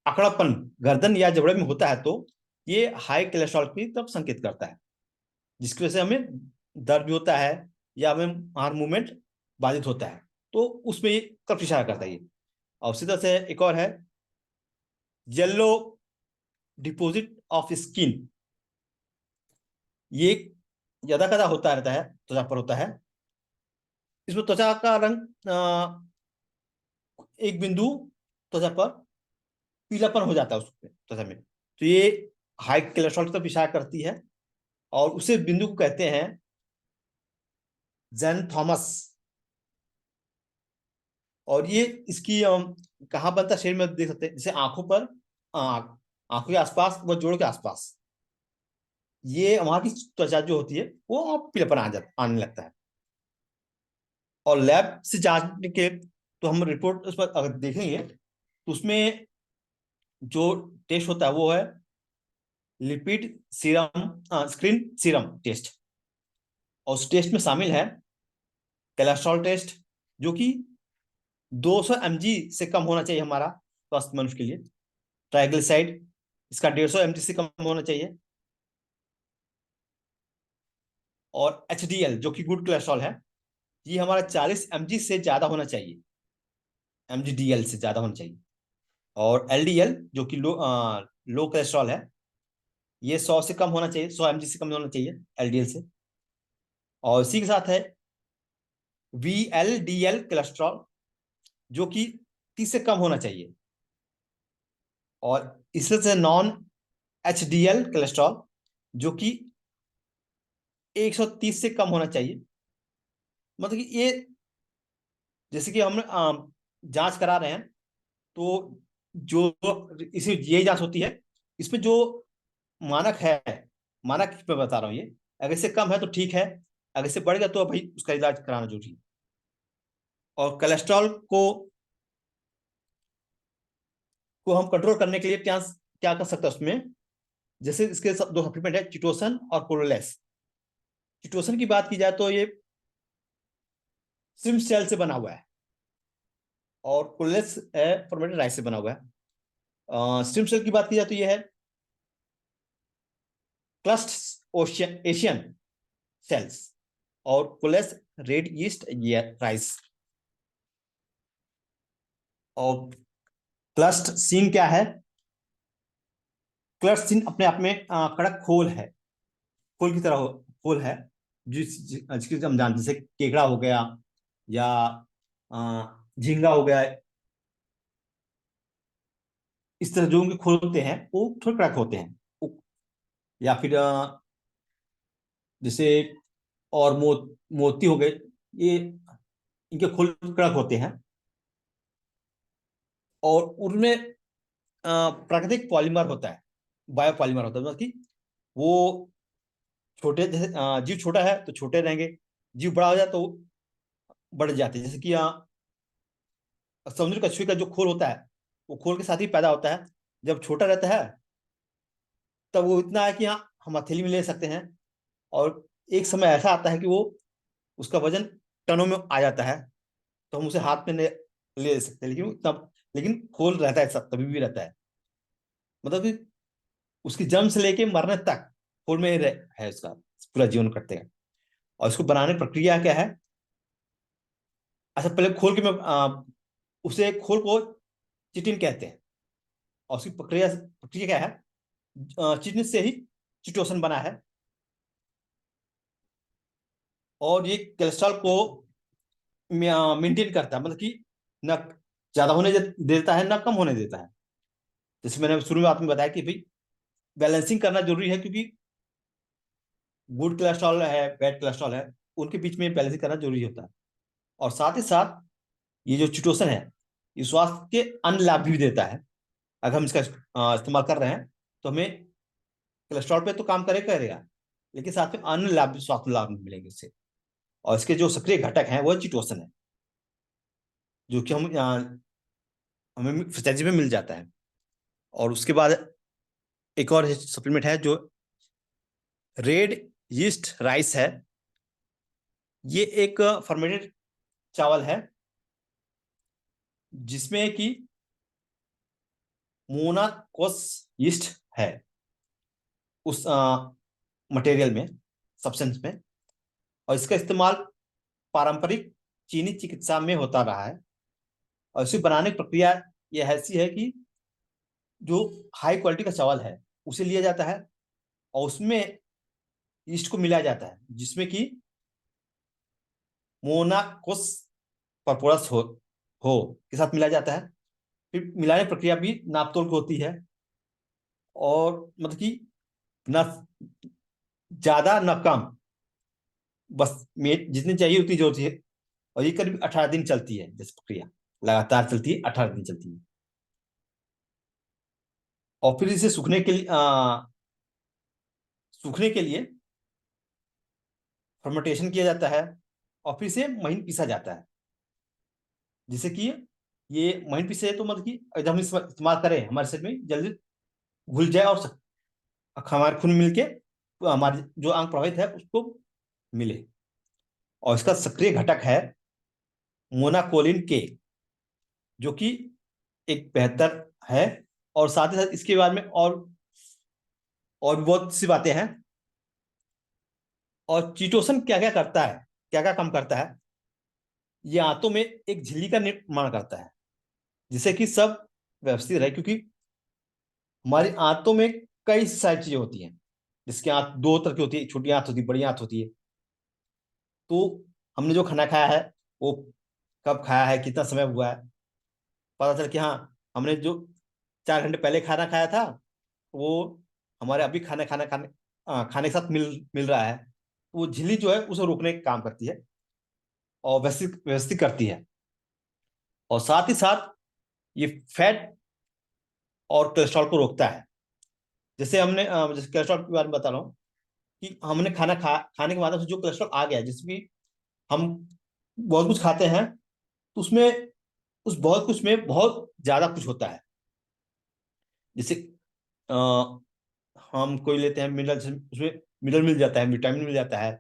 अकड़पन गर्दन या जबड़े में होता है, तो ये हाई कोलेस्ट्रॉल की तरफ संकेत करता है, जिसकी वजह से हमें दर्द भी होता है या हमें हमारा मूवमेंट बाधित होता है, तो उसमें ये तरफ इशारा करता है ये। और उसी तरह से एक और है येलो डिपोजिट ऑफ स्किन। ये ज्यादा कदा होता रहता है, त्वचा पर होता है। इसमें त्वचा का रंग एक बिंदु त्वचा पर पीलापन हो जाता है उस त्वचा में, तो ये हाई कोलेस्ट्रॉल की तरफ इशारा करती है। और उसे बिंदु को कहते हैं जेनथॉमस। और ये इसकी कहाँ बनता है शरीर में देख सकते हैं, जैसे आंखों पर, आंखों के आसपास व जोड़ों के आसपास, ये वहां की त्वचा जो होती है वो पीलापन आने लगता है। और लैब से जांचने के तो हम रिपोर्ट उस पर अगर देखेंगे तो उसमें जो टेस्ट होता है वो है lipid serum, screen serum test. और उस टेस्ट में शामिल है कोलेस्ट्रॉल टेस्ट, जो कि 200 mg से कम होना चाहिए हमारा स्वस्थ मनुष्य के लिए। ट्राइग्लिसराइड, इसका 150 mg से कम होना चाहिए। और HDL जो कि गुड कोलेस्ट्रॉल है, ये हमारा 40 mg से ज्यादा होना चाहिए, MGDL से ज्यादा होना चाहिए। और LDL जो कि लो कोलेस्ट्रॉल है, ये 100 से कम होना चाहिए, 100 mg से कम होना चाहिए LDL से। और इसी के साथ है VLDL कोलेस्ट्रॉल, जो कि 30 से कम होना चाहिए। और इससे नॉन HDL कोलेस्ट्रॉल, जो कि 130 से कम होना चाहिए। मतलब कि ये जैसे कि हम जांच करा रहे हैं, तो जो इसे ये जांच होती है, इसमें जो मानक है, मानक मैं बता रहा हूँ, ये अगर इससे कम है तो ठीक है, अगर इससे बढ़ गया तो भाई उसका इलाज कराना जरूरी है। और कोलेस्ट्रॉल को हम कंट्रोल करने के लिए क्या क्या कर सकते हैं उसमें, जैसे इसके दो सप्लीमेंट है, चिटोसन और कोलोलेस। चिटोसन की बात की जाए तो ये सिम सेल से बना हुआ है, और कोलोलेस है फॉर्मेटेड राइस से बना हुआ है। स्टिम सेल की बात की जाए तो ये है क्लस्ट एशियन सेल्स, और कोलेस रेड ईस्ट राइस। और क्लस्ट सीन क्या है? क्लस्ट सीन अपने आप में कड़क खोल है, खोल की तरह खोल है, जिसकी हम जानते हैं, जैसे केकड़ा हो गया या झींगा हो गया, इस तरह जो उनके खोल होते हैं वो थोड़े कड़क होते हैं। या फिर जैसे और मोती हो गए, ये इनके खोल कड़क होते हैं। और उनमें प्राकृतिक पॉलीमर होता है, बायो पॉलीमर होता है, मतलब कि वो छोटे, जैसे जीव छोटा है तो छोटे रहेंगे, जीव बड़ा हो जाए तो बढ़ जाते हैं। जैसे कि समुद्री कछुए का जो खोल होता है वो खोल के साथ ही पैदा होता है। जब छोटा रहता है तब वो इतना है कि हाँ हम हथेली में ले सकते हैं, और एक समय ऐसा आता है कि वो उसका वजन टनों में आ जाता है, तो हम उसे हाथ में ले सकते हैं, लेकिन तब लेकिन खोल रहता है, सब तभी भी रहता है। मतलब कि उसकी जन्म से लेके मरने तक खोल में ही है उसका पूरा जीवन कटते हैं। और इसको बनाने की प्रक्रिया क्या है? अच्छा, पहले खोल के मैं उसे खोल को चिटिन कहते हैं। और उसकी प्रक्रिया प्रक्रिया क्या है? चिटिन से ही चिटोसन बना है, और ये कोलेस्ट्रॉल को मेंटेन करता है, मतलब कि न ज्यादा होने देता है ना कम होने देता है। जैसे मैंने शुरू में आपने बताया कि भाई बैलेंसिंग करना जरूरी है, क्योंकि गुड कोलेस्ट्रॉल है, बैड कोलेस्ट्रॉल है, उनके बीच में बैलेंसिंग करना जरूरी होता है। और साथ ही साथ ये जो चिटोसन है, ये स्वास्थ्य के अन्य लाभ भी देता है। अगर हम इसका इस्तेमाल कर रहे हैं तो हमें कोलेस्ट्रॉल पे तो काम करेगा, लेकिन साथ में अन्य लाभ भी, स्वास्थ्य लाभ भी मिलेंगे इससे। और इसके जो सक्रिय घटक हैं वो चिटोसन है, जो कि हमें फ्रेंचाइजी में मिल जाता है। और उसके बाद एक और सप्लीमेंट है जो रेड यीस्ट राइस है। ये एक फर्मेंटेड चावल है जिसमें कि मोनाकोस यीस्ट है उस मटेरियल में, सब्सटेंस में। और इसका इस्तेमाल पारंपरिक चीनी चिकित्सा में होता रहा है। और इसे बनाने की प्रक्रिया यह ऐसी है कि जो हाई क्वालिटी का चावल है उसे लिया जाता है, और उसमें ईस्ट को मिलाया जाता है, जिसमें कि मोनाकोस परपोरस हो के साथ मिलाया जाता है। फिर मिलाने प्रक्रिया भी नापतोल की होती है, और मतलब कि न ज्यादा न कम, बस मेट जितनी चाहिए उतनी जो होती है। और ये करीब 18 दिन चलती है, जैसे प्रक्रिया लगातार चलती है, 18 दिन चलती है। और फिर इसे सूखने के लिए फर्मेंटेशन किया जाता है, और फिर इसे महीन पीसा जाता है, जिससे कि ये महीन पीसे तो मतलब कि जब हम इस्तेमाल करें हमारे शरीर में जल्दी घुल जाए, और हमारे खून में मिलके तो हमारे जो अंग प्रभावित है उसको मिले। और इसका सक्रिय घटक है मोनाकोलिन के, जो कि एक बेहतर है। और साथ ही साथ इसके बारे में और भी बहुत सी बातें हैं। और चीटोसन क्या क्या करता है, क्या क्या काम करता है? ये आंतों में एक झिल्ली का निर्माण करता है, जिससे कि सब व्यवस्थित रहे, क्योंकि हमारी आंतों में कई सारी चीजें होती हैं। जिसकी आंत दो तरह की होती है, छोटी आंत होती है, बड़ी आंत होती है। तो हमने जो खाना खाया है वो कब खाया है, कितना समय हुआ है, पता चल कि हाँ हमने जो 4 घंटे पहले खाना खाया था वो हमारे अभी खाने के साथ मिल मिल रहा है। वो झिल्ली जो है उसे रोकने का काम करती है, और व्यवस्थित व्यवस्थित करती है। और साथ ही साथ ये फैट और कोलेस्ट्रॉल को रोकता है। जैसे कोलेस्ट्रॉल के बारे में बता रहा हूँ कि हमने खाने के माध्यम से जो कोलेस्ट्रॉल आ गया, जिसमें हम बहुत कुछ खाते हैं, तो उसमें उस बहुत कुछ में बहुत ज्यादा कुछ होता है। जैसे अ, हम कोई लेते हैं मिनरल, उसमें मिनरल मिल जाता है, विटामिन मिल जाता है,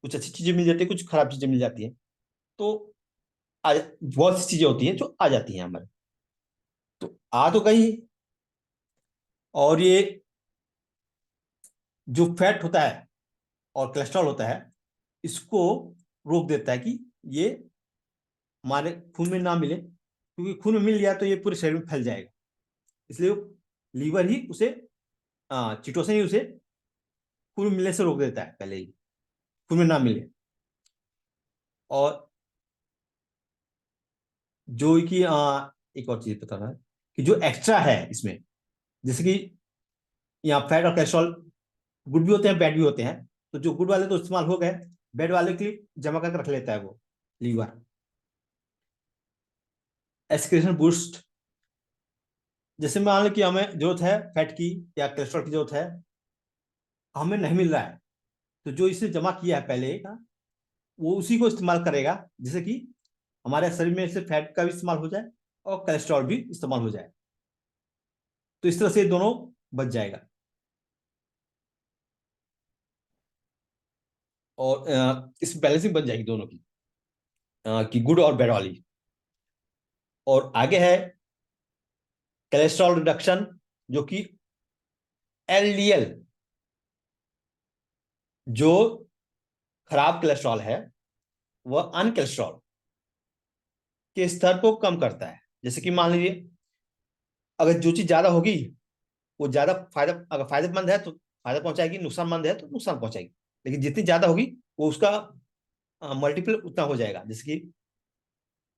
कुछ अच्छी चीजें मिल जाती है, कुछ खराब चीजें मिल जाती हैं। तो बहुत सी चीजें होती हैं जो आ जाती हैं हमारे, तो आ तो गई। और ये जो फैट होता है और कोलेस्ट्रॉल होता है, इसको रोक देता है कि ये हमारे खून में ना मिले, क्योंकि खून में मिल गया तो ये पूरे शरीर में फैल जाएगा। इसलिए लीवर ही उसे चिटोसन ही उसे खून में मिलने से रोक देता है, पहले ही खून में ना मिले। और जो कि एक और चीज बताना है कि जो एक्स्ट्रा है इसमें, जैसे कि यहाँ फैट और कोलेस्ट्रॉल गुड भी होते हैं, बैड भी होते हैं। तो जो गुड वाले तो इस्तेमाल हो गए, बैड वाले के लिए जमा करके रख लेता है वो लीवर। एक्सक्रीशन बूस्ट, जैसे मान लो कि हमें जरूरत है फैट की या कोलेस्ट्रॉल की जरूरत है, हमें नहीं मिल रहा है, तो जो इसने जमा किया है पहले का, वो उसी को इस्तेमाल करेगा, जिससे कि हमारे शरीर में से फैट का भी इस्तेमाल हो जाए, और कोलेस्ट्रॉल भी इस्तेमाल हो जाए। तो इस तरह से दोनों बच जाएगा। और इस बैलेंसिंग बन जाएगी दोनों की, कि गुड और बैड वाली। और आगे है कोलेस्ट्रॉल रिडक्शन, जो कि एलडीएल, जो खराब कोलेस्ट्रॉल है, वह अन कोलेस्ट्रॉल के स्तर को कम करता है। जैसे कि मान लीजिए, अगर जो चीज ज्यादा होगी वो ज्यादा फायदा, अगर फायदेमंद है तो फायदा पहुंचाएगी, नुकसानमंद है तो नुकसान पहुंचाएगी। लेकिन जितनी ज्यादा होगी वो उसका मल्टीपल उतना हो जाएगा। जैसे कि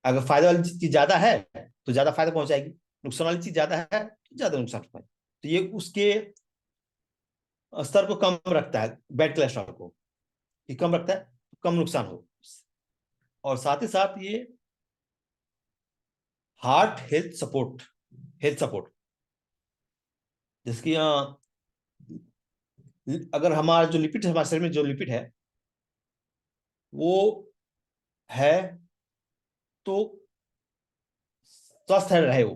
अगर फायदा वाली चीज ज्यादा है तो ज्यादा फायदा पहुंचाएगी, नुकसान वाली चीज ज्यादा है तो ज्यादा नुकसान पहुंचाएगी। तो ये उसके स्तर को कम रखता है, बैड कोलेस्ट्रॉल को, कि कम रखता है तो कम नुकसान हो। और साथ ही साथ ये हार्ट हेल्थ सपोर्ट, जैसे कि अगर हमारा जो लिपिड है, हमारे शरीर में जो लिपिड है वो है, तो स्वस्थ है रहे वो,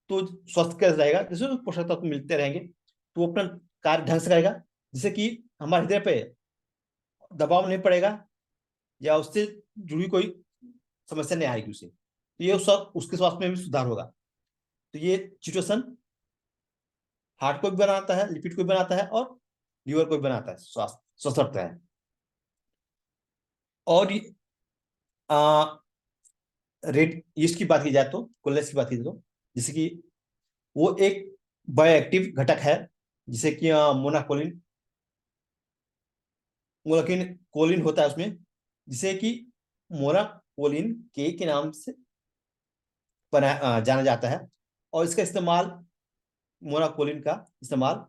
तो स्वस्थ कैसे रहेगा, जैसे उसको पोषक तत्व मिलते रहेंगे तो वो अपना कार्य ढंग से करेगा, जिससे कि हमारे हृदय पे दबाव नहीं पड़ेगा या उससे जुड़ी कोई समस्या नहीं आएगी उसे। तो ये सब उसके स्वास्थ्य में भी सुधार होगा। तो ये चिटोसन हार्ट को भी बनाता है, लिपिड को भी बनाता है, और लीवर को भी बनाता है, स्वास्थ्य स्वस्थ रखता है। और रेड ईस्ट की बात की जाए तो, कोलेस की बात की जाए तो, जैसे कि वो एक बायोएक्टिव घटक है, जिसे कि मोनाकोलिन मोलकिन कोलिन होता है उसमें, जिसे कि मोनाकोलिन के नाम से जाना जाता है। और इसका इस्तेमाल, मोनाकोलिन का इस्तेमाल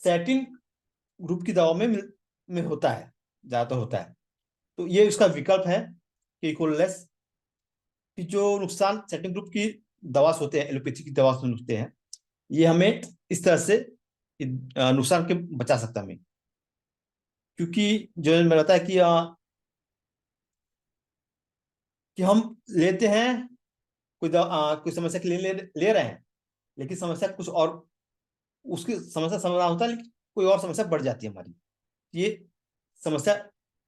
सैटिन ग्रुप की दवा में होता है, ज्यादातर होता है। तो ये उसका विकल्प है कि कोलेस की जो नुकसान सैटिन ग्रुप की दवा से होते हैं, एलोपैथी की दवा से होते हैं, ये हमें इस तरह से नुकसान के बचा सकता है हमें। क्योंकि जो मैंने बताया कि हम लेते हैं कोई समस्या के लिए ले रहे हैं, लेकिन समस्या कुछ और, उसकी समस्या समाधान होता है लेकिन कोई और समस्या बढ़ जाती है हमारी। ये समस्या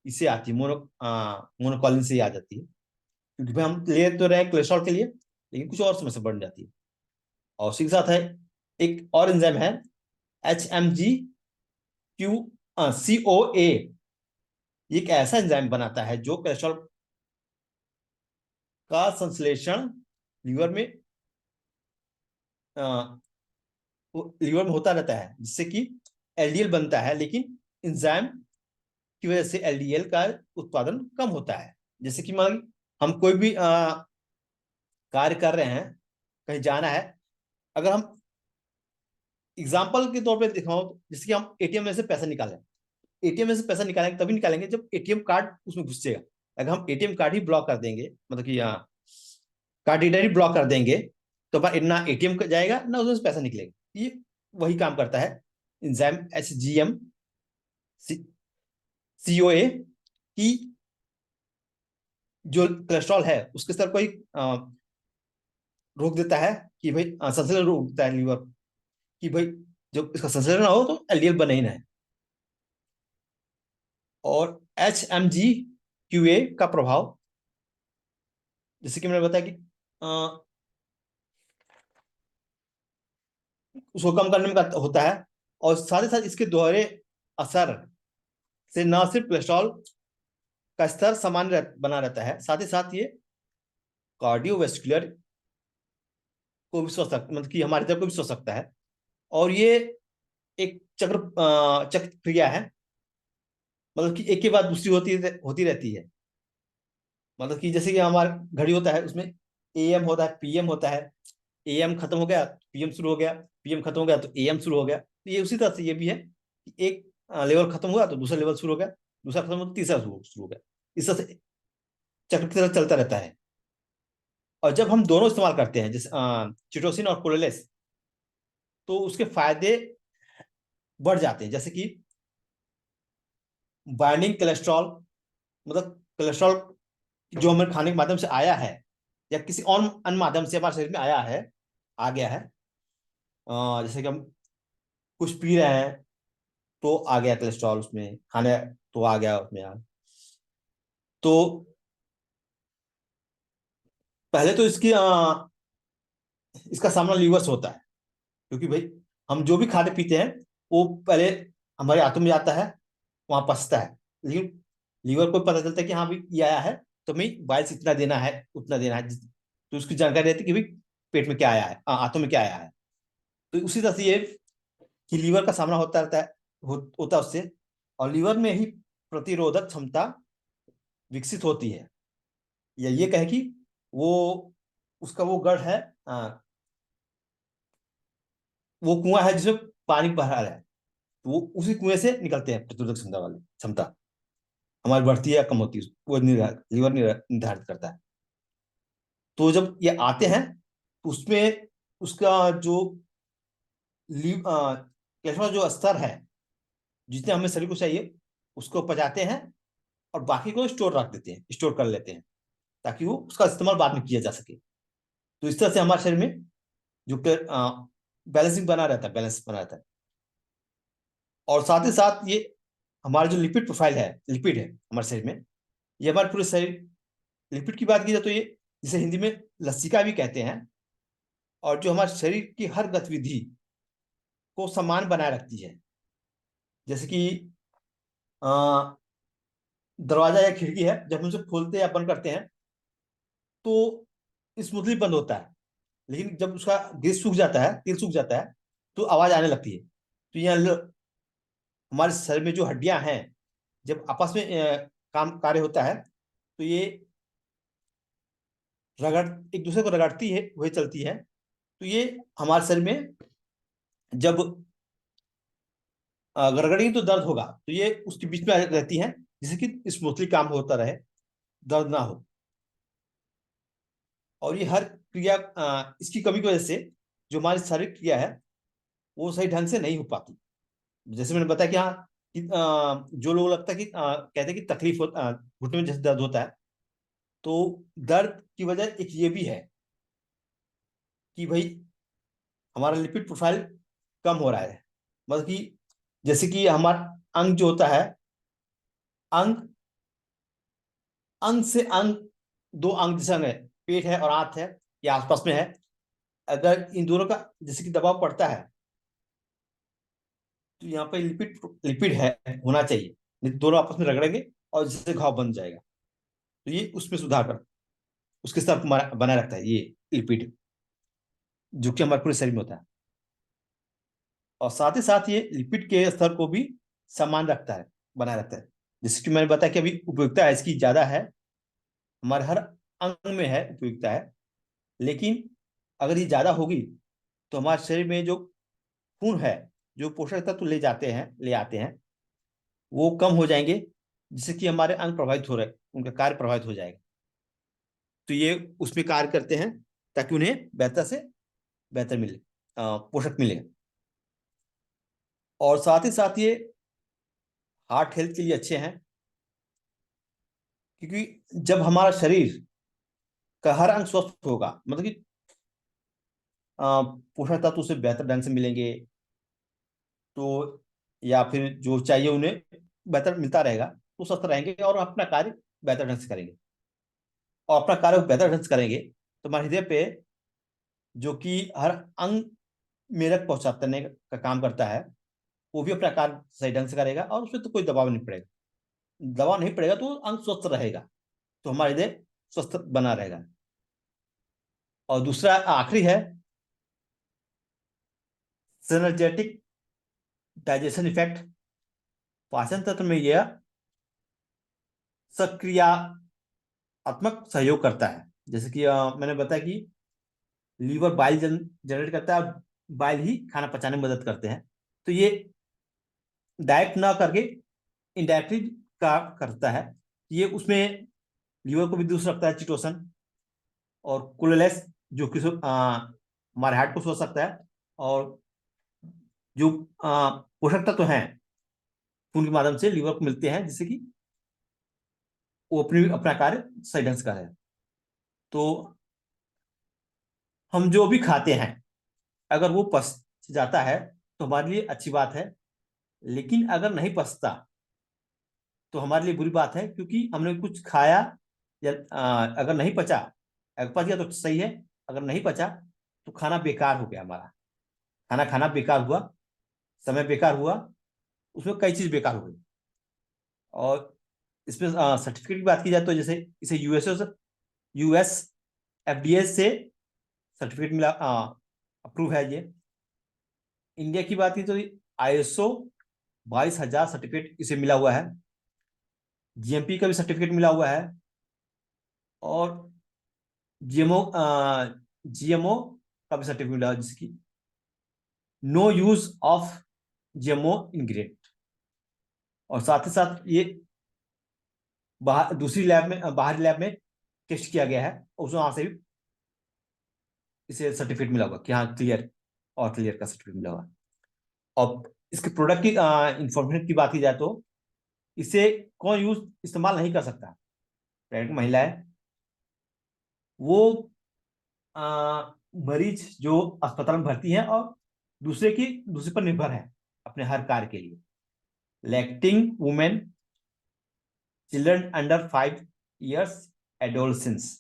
इससे आती है, मोनोकॉलिन से ही आ जाती है। क्योंकि भाई हम ले तो रहे हैं कोलेस्ट्रॉल के लिए, लेकिन कुछ और समस्या बढ़ जाती है। और उसी के साथ है एक और एंजाइम है, HMG CoA। ये एक ऐसा एंजाइम बनाता है जो कोलेस्ट्रॉल का संश्लेषण लीवर में लीवर में होता रहता है, जिससे कि एलडीएल बनता है। लेकिन एंजाइम की वजह से एलडीएल का उत्पादन कम होता है। जैसे कि मान हम कोई भी कार्य कर रहे हैं, कहीं जाना है, अगर हम एग्जाम्पल के तौर पे दिखाओ तो, जैसे कि हम एटीएम में से पैसा निकालें, एटीएम में से पैसा निकालेंगे तभी निकालेंगे जब एटीएम कार्ड उसमें घुसेगा। अगर हम एटीएम कार्ड ही ब्लॉक कर देंगे, मतलब कि कार्ड रीडर ही ब्लॉक कर देंगे, तो ना एटीएम जाएगा ना उसमें से पैसा निकलेगा। ये वही काम करता है एंजाइम HGM CoA, की जो कोलेस्ट्रॉल है उसके स्तर को ही रोक देता है, कि भाई संश्लेषण रोक देता है लीवर, कि भाई जब इसका संश्लेषण ना हो तो एलडीएल बने ही ना है। और HMG-CoA का प्रभाव, जैसे कि मैंने बताया कि उसको कम करने में होता है। और साथ ही साथ इसके दोहरे असर से न सिर्फ कोलेस्ट्रॉल का स्तर सामान्य बना रहता है, साथ ही साथ ये कार्डियोवेस्कुलर को भी स्वस्थ, मतलब कि हमारे हृदय को भी स्वस्थ सकता है। और ये एक चक्र क्रिया है, मतलब कि एक के बाद दूसरी होती रहती है। मतलब कि जैसे कि हमारा घड़ी होता है, उसमें एएम होता है, पीएम होता है। एएम खत्म हो गया, पीएम शुरू हो गया, पीएम खत्म हो गया तो एएम शुरू हो गया। तो ये उसी तरह से ये भी है कि एक लेवल खत्म हुआ तो दूसरा लेवल शुरू हो गया, दूसरा खत्म हुआ तो तीसरा शुरू हो गया। इस तरह से चक्र की तरह चलता रहता है। और जब हम दोनों इस्तेमाल करते हैं, जैसे चिटोसिन और कोलेलेस, तो उसके फायदे बढ़ जाते हैं। जैसे कि बाइंडिंग कोलेस्ट्रॉल, मतलब कोलेस्ट्रॉल जो हमारे खाने के माध्यम से आया है या किसी और अन्य माध्यम से हमारे शरीर में आया है, आ गया है, जैसे कि हम कुछ पी रहे हैं तो आ गया कोलेस्ट्रॉल, उसमें खाने तो आ गया उसमें यार, तो पहले तो इसका सामना लीवर से होता है। क्योंकि भाई हम जो भी खाते पीते हैं वो पहले हमारे आंतों में जाता है, वहां पचता है, लेकिन लीवर को पता चलता है कि हाँ भाई ये आया है, तो हमें बाइल से इतना देना है उतना देना है, तो उसकी जानकारी रहती है कि भाई पेट में क्या आया है, आंतों में क्या आया है। तो उसी तरह से ये कि लीवर का सामना होता रहता है, होता है उससे, और लीवर में ही प्रतिरोधक क्षमता विकसित होती है। या ये कहे कि वो उसका वो गढ़ है, वो कुआं है जिसमें पानी भरा है, तो वो उसी कुएं से निकलते हैं प्रतिरोधक क्षमता वाले क्षमता, हमारी बढ़ती है या कम होती है वो लीवर निर्धारित करता है। तो जब ये आते हैं तो उसमें उसका जो कैल्शियम जो स्तर है, जितने हमें शरीर को चाहिए उसको पचाते हैं, और बाकी को स्टोर रख देते हैं, स्टोर कर लेते हैं, ताकि वो उसका इस्तेमाल बाद में किया जा सके। तो इस तरह से हमारे शरीर में जो बैलेंसिंग बना रहता है, बैलेंस बना रहता है। और साथ ही साथ ये हमारा जो लिपिड प्रोफाइल है, लिपिड है हमारे शरीर में, ये हमारे पूरे शरीर, लिपिड की बात की जाए तो ये जिसे हिंदी में लसिका भी कहते हैं, और जो हमारे शरीर की हर गतिविधि को समान बनाए रखती है। जैसे कि अ, दरवाजा या खिड़की है, जब हम उसे खोलते या बंद करते हैं तो स्मूथली बंद होता है, लेकिन जब उसका ग्रीस सूख जाता है, तेल सूख जाता है, तो आवाज आने लगती है। तो यहाँ हमारे शरीर में जो हड्डियां हैं, जब आपस में काम कार्य होता है तो ये रगड़ एक दूसरे को रगड़ती है, वही चलती है। तो ये हमारे शरीर में जब गड़गड़ी तो दर्द होगा, तो ये उसके बीच में रहती है, जिससे कि स्मूथली काम होता रहे, दर्द ना हो। और ये हर क्रिया इसकी कमी की वजह से जो हमारी शारीरिक क्रिया है वो सही ढंग से नहीं हो पाती। जैसे मैंने बताया कि हाँ कि, जो लोग लगता है कि कहते हैं कि तकलीफ हो, घुटने में जैसे दर्द होता है, तो दर्द की वजह एक ये भी है कि भाई हमारा लिपिड प्रोफाइल कम हो रहा है। मतलब कि जैसे कि हमारा अंग जो होता है, अंग अंग से अंग, दो अंग जैसे अंग है, पेट है और आंत है, या आसपास में है, अगर इन दोनों का जैसे कि दबाव पड़ता है तो यहाँ पे लिपिड लिपिड है, होना चाहिए, नहीं तो दोनों आपस में रगड़ेंगे और जिससे घाव बन जाएगा। तो ये उसमें सुधार कर उसके स्तर को बनाए रखता है, ये लिपिड जो कि हमारे पूरे शरीर में होता है। और साथ ही साथ ये लिपिड के स्तर को भी समान रखता है, बनाए रखता है। जैसे कि मैंने बताया कि अभी उपयोगिता है इसकी ज्यादा है, हमारे हर अंग में है उपयोगिता है, लेकिन अगर ये ज्यादा होगी तो हमारे शरीर में जो खून है, जो पोषक तत्व ले आते हैं, वो कम हो जाएंगे, जिससे कि हमारे अंग प्रभावित हो रहे, उनका कार्य प्रभावित हो जाएगा। तो ये उसमें कार्य करते हैं ताकि उन्हें बेहतर से बेहतर मिले, पोषक मिले। और साथ ही साथ ये हार्ट हेल्थ के लिए अच्छे हैं, क्योंकि जब हमारा शरीर का हर अंग स्वस्थ होगा, मतलब कि पोषक तत्व उसे बेहतर ढंग से मिलेंगे, तो या फिर जो चाहिए उन्हें बेहतर मिलता रहेगा, तो स्वस्थ रहेंगे और अपना कार्य बेहतर ढंग से करेंगे। और अपना कार्य बेहतर ढंग से करेंगे तो हमारे हृदय पे, जो कि हर अंग में रक्त पहुंचाने का काम करता है, वो भी अपना कार्य सही ढंग से करेगा और उसमें तो कोई दबाव नहीं पड़ेगा। दबाव नहीं पड़ेगा तो अंग स्वस्थ रहेगा, तो हमारा हृदय स्वस्थ बना रहेगा। और दूसरा आखिरी है सिनर्जेटिक डाइजेशन इफेक्ट। पाचन तंत्र में यह सक्रियात्मक सहयोग करता है। जैसे कि मैंने बताया कि लीवर बाइल जनरेट करता है, और बाइल ही खाना पचाने में मदद करते हैं। तो ये डायरेक्ट ना करके इनडायरेक्टली का करता है। ये उसमें लीवर को भी दुरुस्त रखता है, चिटोसन और कोलेलेस, जो कि हमारे हार्ट को सोच सकता है, और जो पोषक तत्व हैं खून के माध्यम से लीवर को मिलते हैं, जिससे कि वो अपना कार्य सही ढंग से करे। तो हम जो भी खाते हैं, अगर वो पच जाता है तो हमारे लिए अच्छी बात है, लेकिन अगर नहीं पचता तो हमारे लिए बुरी बात है, क्योंकि हमने कुछ खाया या अगर नहीं पचा, अगर पच गया तो सही है, अगर नहीं पचा तो खाना बेकार हो गया हमारा, खाना खाना बेकार हुआ, समय बेकार हुआ, उसमें कई चीज बेकार हो गई। और इसमें सर्टिफिकेट की बात की जाए तो जैसे इसे यूएस एफडीए से सर्टिफिकेट मिला, अप्रूव है ये। इंडिया की बात की तो आईएसओ 22,000 सर्टिफिकेट इसे मिला हुआ है, जीएमपी का भी सर्टिफिकेट मिला हुआ है, और जीएमओ जीएमओ का भी सर्टिफिकेट मिला हुआ है, जिसकी no use of GMO ingredient. और साथ ही साथ ये दूसरी लैब में, बाहरी लैब में टेस्ट किया गया है, उसमें वहां से भी इसे सर्टिफिकेट मिला हुआ कि हाँ क्लियर, और क्लियर का सर्टिफिकेट मिला हुआ। और इसके प्रोडक्ट की इंफॉर्मेशन की बात की जाए तो इसे कौन यूज इस्तेमाल नहीं कर सकता। प्रेग्नेंट महिला है वो, मरीज जो अस्पताल में भर्ती है और दूसरे पर निर्भर है अपने हर कार्य के लिए, lactating women, children under 5 years, adolescence.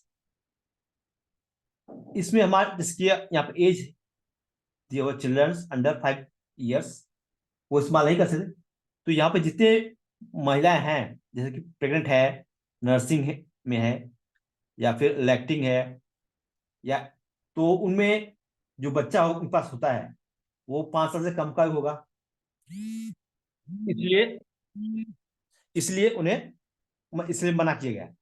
इसमें हमारे जिसकी यहाँ पे एज दिया हुआ चिल्ड्रन अंडर 5 years, वो इस्तेमाल नहीं कर सकते। तो यहाँ पे जितने महिलाएं हैं, जैसे कि प्रेग्नेंट है, नर्सिंग में है, या फिर लैक्टिंग है, या तो उनमें जो बच्चा उनके पास होता है वो 5 साल से कम का ही होगा, इसलिए इसलिए उन्हें इसलिए मना किया गया है।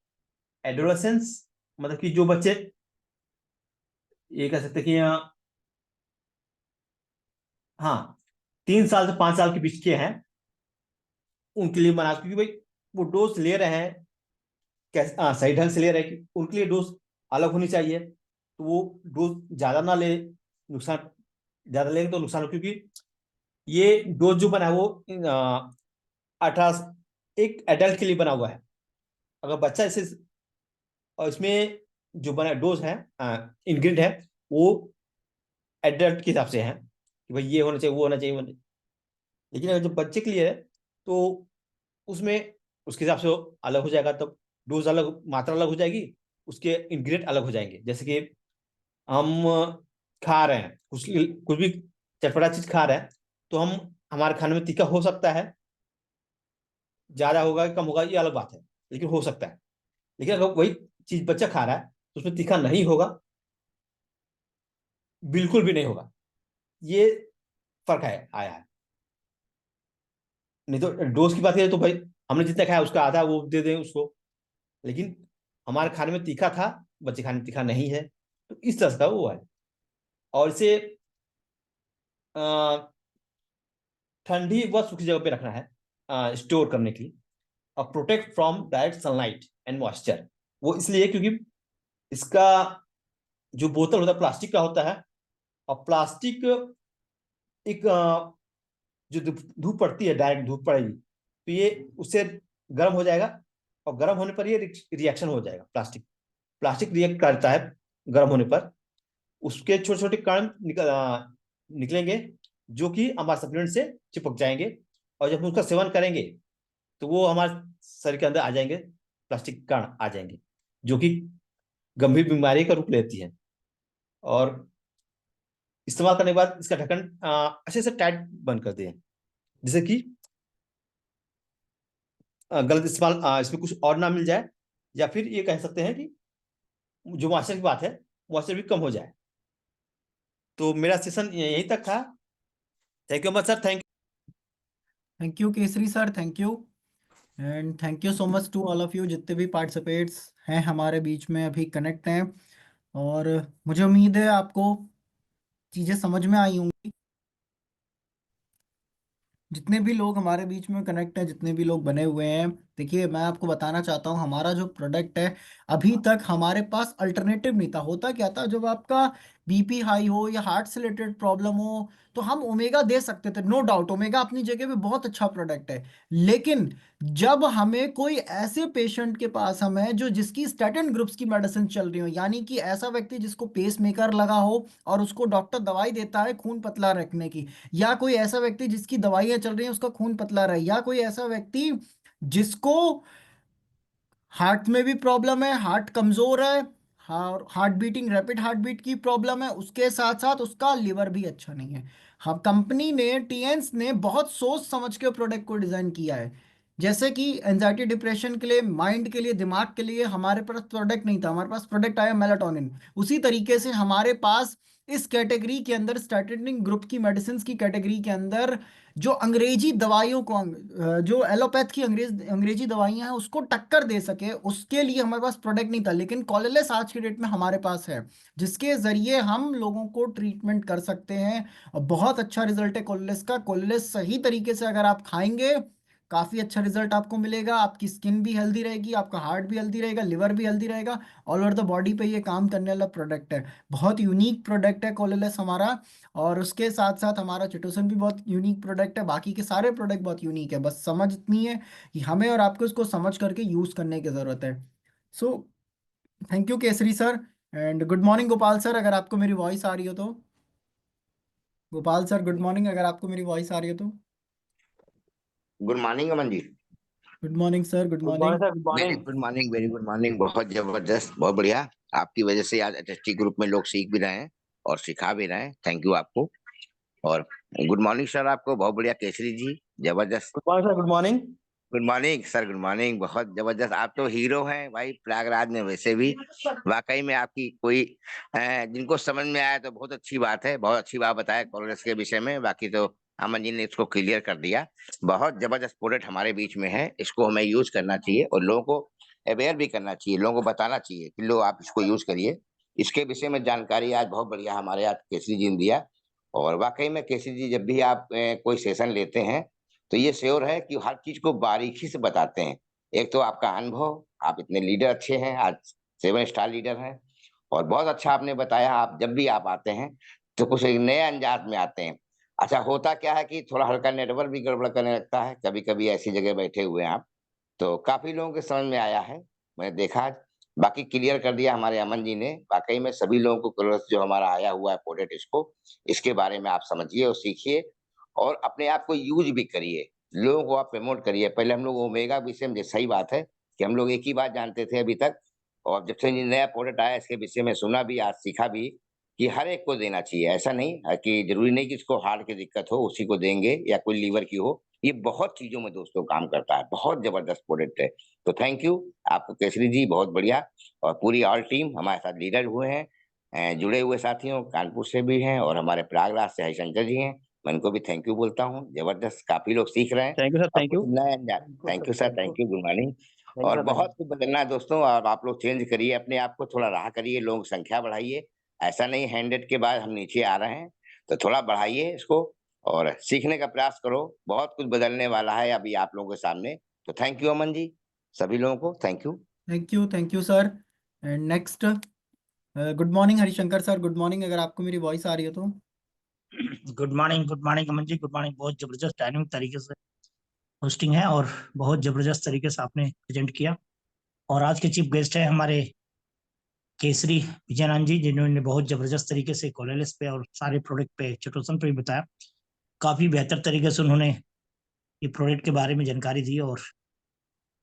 एडोलेसेंस मतलब कि जो बच्चे, ये कह सकते हैं कि हाँ 3 साल से 5 साल के बीच के हैं, उनके लिए मना, क्योंकि भाई वो डोज ले रहे हैं कैसे, सही ढंग से ले रहे हैं, कि उनके लिए डोज अलग होनी चाहिए, तो वो डोज ज्यादा ना ले, नुकसान ज्यादा लेंगे तो नुकसान हो, क्योंकि ये डोज जो बना है वो 18, एक एडल्ट के लिए बना हुआ है। अगर बच्चा इसे, और इसमें जो बना डोज है, इंग्रेडिएंट है, वो एडल्ट के हिसाब से है कि भाई ये होना चाहिए, वो होना चाहिए, लेकिन अगर जो बच्चे के लिए है तो उसमें उसके हिसाब से अलग हो जाएगा, तब डोज अलग, मात्रा अलग हो जाएगी, उसके इंग्रेडिएंट अलग हो जाएंगे। जैसे कि हम खा रहे हैं कुछ कुछ भी चटपटा चीज खा रहे हैं, तो हमारे खाने में तीखा हो सकता है, ज्यादा होगा कम होगा ये अलग बात है, लेकिन हो सकता है। लेकिन अगर वही चीज बच्चा खा रहा है तो उसमें तीखा नहीं होगा, बिल्कुल भी नहीं होगा, ये फर्क है आया है। नहीं तो डोज की बात करें तो भाई हमने जितना खाया उसका आधा वो दे दें उसको, लेकिन हमारे खाने में तीखा था, बच्चे खाने में तीखा नहीं है, तो इस तरह का वो है। और इसे अ, ठंडी व सूखी जगह पे रखना है स्टोर करने के लिए, और protect from direct sunlight and moisture. वो इसलिए क्योंकि इसका जो बोतल होता है प्लास्टिक का होता है, और प्लास्टिक एक जो धूप पड़ती है, डायरेक्ट धूप पड़ेगी तो ये उससे गर्म हो जाएगा, और गर्म होने पर ये रिएक्शन हो जाएगा, प्लास्टिक प्लास्टिक रिएक्ट करता है गर्म होने पर, उसके छोटे छोटे कण निकलेंगे, जो कि हमारे सप्लीमेंट से चिपक जाएंगे, और जब हम उसका सेवन करेंगे तो वो हमारे शरीर के अंदर आ जाएंगे, प्लास्टिक कण आ जाएंगे, जो कि गंभीर बीमारी का रूप लेती है। और इस्तेमाल करने के बाद इसका ढक्कन अच्छे से टाइट बंद कर दें, जिससे कि गलत इस्तेमाल इसमें कुछ और ना मिल जाए, या फिर ये कह सकते हैं कि जो मॉइस्चर की बात है, मॉइस्चर भी कम हो जाए। तो मेरा सेशन यहीं तक था। Thank you much sir, thank thank you Kesari sir, thank you. And thank you so much to all of you जितने भी पार्टिसिपेट्स हैं हमारे बीच में अभी कनेक्ट हैं। और मुझे उम्मीद है आपको चीज़ें समझ में आई होंगी। जितने भी लोग हमारे बीच में कनेक्ट हैं, जितने भी लोग बने हुए हैं, देखिए मैं आपको बताना चाहता हूँ हमारा जो प्रोडक्ट है, अभी तक हमारे पास अल्टरनेटिव नहीं था। होता क्या था, जब आपका बीपी हाई हो या हार्ट से रिलेटेड प्रॉब्लम हो, तो हम ओमेगा दे सकते थे, नो डाउट ओमेगा अपनी जगह पे बहुत अच्छा प्रोडक्ट है। लेकिन जब हमें कोई ऐसे पेशेंट के पास हमें जो जिसकी स्टैटिन ग्रुप्स की मेडिसिन चल रही हो, यानी कि ऐसा व्यक्ति जिसको पेस मेकर लगा हो और उसको डॉक्टर दवाई देता है खून पतला रखने की, या कोई ऐसा व्यक्ति जिसकी दवाइयाँ चल रही हैं उसका खून पतला रहे, या कोई ऐसा व्यक्ति जिसको हार्ट में भी प्रॉब्लम है, हार्ट कमजोर है, heart beating rapid heart beat की प्रॉब्लम है, उसके साथ साथ उसका लिवर भी अच्छा नहीं है। हम कंपनी ने टीएंस ने बहुत सोच समझ के प्रोडक्ट को डिजाइन किया है। जैसे कि एंजाइटी डिप्रेशन के लिए, माइंड के लिए, दिमाग के लिए हमारे पास प्रोडक्ट नहीं था, हमारे पास प्रोडक्ट आया मेलाटोनिन। उसी तरीके से हमारे पास इस कैटेगरी के अंदर, स्टैटिन ग्रुप की मेडिसिन की कैटेगरी के अंदर, जो अंग्रेजी दवाइयों को जो एलोपैथ की अंग्रेजी दवाइयां हैं उसको टक्कर दे सके, उसके लिए हमारे पास प्रोडक्ट नहीं था। लेकिन कॉलेलेस आज की डेट में हमारे पास है, जिसके जरिए हम लोगों को ट्रीटमेंट कर सकते हैं। और बहुत अच्छा रिजल्ट है कॉलेलेस का। कॉलेलेस सही तरीके से अगर आप खाएंगे, काफी अच्छा रिजल्ट आपको मिलेगा। आपकी स्किन भी हेल्दी रहेगी, आपका हार्ट भी हेल्दी रहेगा, लिवर भी हेल्दी रहेगा। ऑल ओवर द बॉडी पे ये काम करने वाला प्रोडक्ट है। बहुत यूनिक प्रोडक्ट है कॉलेलेस हमारा। और उसके साथ साथ हमारा चिटोसन भी बहुत यूनिक प्रोडक्ट है। बाकी के सारे प्रोडक्ट बहुत यूनिक है, बस समझ इतनी है कि हमें और आपको इसको समझ करके यूज करने की जरूरत है। So thank you Kesari sir. And good morning Gopal sir, अगर आपको मेरी वॉइस आ रही हो तो। गोपाल सर गुड मॉर्निंग, अगर आपको मेरी वॉइस आ रही हो तो। Good morning Aman ji. Good morning sir, good good morning morning. Sir, good very morning. Good morning, very good morning. बहुत जबरदस्त, बहुत बढ़िया। आपकी वजह से आज एचएसटी ग्रुप में लोग सीख भी रहे हैं और सिखा भी रहे हैं। थैंक यू आपको। और गुड मॉर्निंग सर आपको। बहुत बढ़िया केसरी जी, जबरदस्त। Good morning sir, good morning. Good morning sir, good morning. बहुत जबरदस्त, आप तो हीरो हैं भाई प्रयागराज में। वैसे भी वाकई में आपकी कोई जिनको समझ में आया तो बहुत अच्छी बात है। बहुत अच्छी बात बताया कांग्रेस के विषय में। बाकी तो अमन जी ने इसको क्लियर कर दिया। बहुत जबरदस्त प्रोडक्ट हमारे बीच में है, इसको हमें यूज करना चाहिए और लोगों को अवेयर भी करना चाहिए। लोगों को बताना चाहिए कि लो आप इसको यूज करिए। इसके विषय में जानकारी आज बहुत बढ़िया हमारे यहाँ केसरी जी ने दिया। और वाकई में केसरी जी जब भी आप कोई सेशन लेते हैं तो ये श्योर है कि हर चीज को बारीकी से बताते हैं। एक तो आपका अनुभव, आप इतने लीडर अच्छे हैं, आज 7 स्टार लीडर हैं। और बहुत अच्छा आपने बताया, आप जब भी आप आते हैं तो कुछ एक नए अंदाज में आते हैं। अच्छा, होता क्या है कि थोड़ा हल्का नेटवर्क भी गड़बड़ करने लगता है कभी कभी, ऐसी जगह बैठे हुए हैं आप। तो काफी लोगों के समझ में आया है, मैंने देखा आज। बाकी क्लियर कर दिया हमारे अमन जी ने। वाकई में सभी लोगों को कलर्स जो हमारा आया हुआ है प्रोडक्ट, इसको इसके बारे में आप समझिए और सीखिए और अपने आप को यूज भी करिए। लोगों को आप प्रमोट करिए। पहले हम लोग ओमेगा विषय में, सही बात है कि हम लोग एक ही बात जानते थे अभी तक। और जब से ये नया प्रोडक्ट आया इसके विषय में सुना भी, आज सीखा भी कि हर एक को देना चाहिए। ऐसा नहीं है कि जरूरी नहीं कि इसको हार्ट की दिक्कत हो उसी को देंगे या कोई लीवर की हो। ये बहुत चीजों में दोस्तों काम करता है। बहुत जबरदस्त प्रोडक्ट है। तो थैंक यू आपको केसरी जी, बहुत बढ़िया। और पूरी ऑल टीम हमारे साथ लीडर हुए हैं, जुड़े हुए साथियों कानपुर से भी हैं और हमारे प्रयागराज से हरिशंकर जी हैं। मैं इनको भी थैंक यू बोलता हूँ। जबरदस्त, काफी लोग सीख रहे हैं थैंक यू सर, और थैंक कुछ यू। नया। Thank you sir, thank you, thank you, good morning. Thank और यू सर, थैंक बहुत यू। कुछ बदलना है दोस्तों। और आप लोग चेंज करिए अपने आप को, थोड़ा रहा करिए, लोगों की संख्या बढ़ाइए। ऐसा नहीं 100 के बाद हम नीचे आ रहे हैं, तो थोड़ा बढ़ाइए इसको और सीखने का प्रयास करो। बहुत कुछ बदलने वाला है अभी आप लोगों के सामने। तो थैंक यू अमन जी, सभी लोगों को thank you. Thank you sir. And next, good morning Harishankar sir, good morning, अगर आपको मेरी वॉइस आ रही हो तो। Good morning, good morning Aman ji, good morning. बहुत जबरदस्त टाइमिंग तरीके से होस्टिंग है और बहुत जबरदस्त तरीके से आपने प्रेजेंट किया। और आज के चीफ गेस्ट है हमारे केसरी विजयनाथ जी, जिन्होंने बहुत जबरदस्त तरीके से कोलेलिस पे और सारे प्रोडक्ट पे, चिटोसन पे भी बताया। काफी बेहतर तरीके से उन्होंने ये प्रोडक्ट के बारे में जानकारी दी। और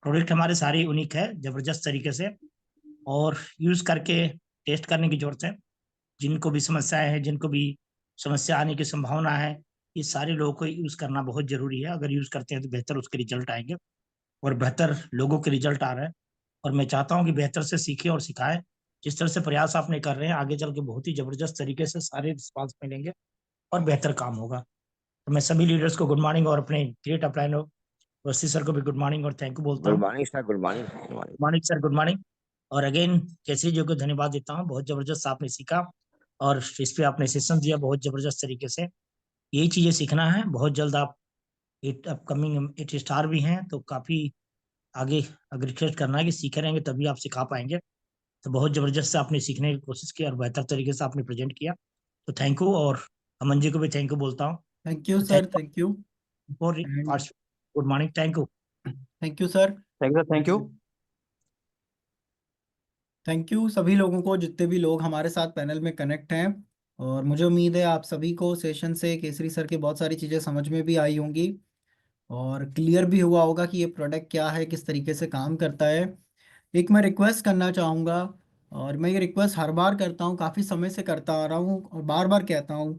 प्रोडक्ट हमारे सारे यूनिक है जबरदस्त तरीके से, और यूज करके टेस्ट करने की जरूरत है। जिनको भी समस्याएं हैं, जिनको भी समस्या आने की संभावना है, ये सारे लोगों को यूज करना बहुत जरूरी है। अगर यूज करते हैं तो बेहतर उसके रिजल्ट आएंगे और बेहतर लोगों के रिजल्ट आ रहे हैं। और मैं चाहता हूं कि बेहतर से सीखें और सिखाएं। जिस तरह से प्रयास आपने कर रहे हैं, आगे चल के बहुत ही जबरदस्त तरीके से सारे रिस्पॉन्स मिलेंगे और बेहतर काम होगा। तो मैं सभी लीडर्स को गुड मॉर्निंग और अपने ग्रेट अपलाइन वस्ती सर को भी गुड मॉर्निंग और थैंक यू बोलता गुड हूँ। Morning sir, good morning, good morning. Morning sir, good morning. और अगेन केसरी जी को धन्यवाद देता हूँ। बहुत जबरदस्त आपने सीखा और इस पे आपने सेशन दिया बहुत जबरदस्त तरीके से। यही चीजें सीखना है। बहुत जल्द आप अपकमिंग 8 स्टार भी हैं, तो काफी आगे अगर रिक्वेस्ट करना है कि सीखे रहेंगे तभी आप सिखा पाएंगे। तो बहुत जबरदस्त से आपने सीखने की कोशिश की और बेहतर तरीके से आपने प्रेजेंट किया, तो थैंक यू। और अमन जी को भी थैंक यू बोलता हूँ। Thank you sir, thank you. For good morning, thank you. Thank you sir. Thank you, thank you. Thank you सभी लोगों को, जितने भी लोग हमारे साथ पैनल में कनेक्ट हैं। और मुझे उम्मीद है आप सभी को सेशन से केसरी सर की बहुत सारी चीज़ें समझ में भी आई होंगी और क्लियर भी हुआ होगा कि ये प्रोडक्ट क्या है, किस तरीके से काम करता है। एक मैं रिक्वेस्ट करना चाहूँगा, और मैं ये रिक्वेस्ट हर बार करता हूँ, काफ़ी समय से करता आ रहा हूँ और बार बार कहता हूँ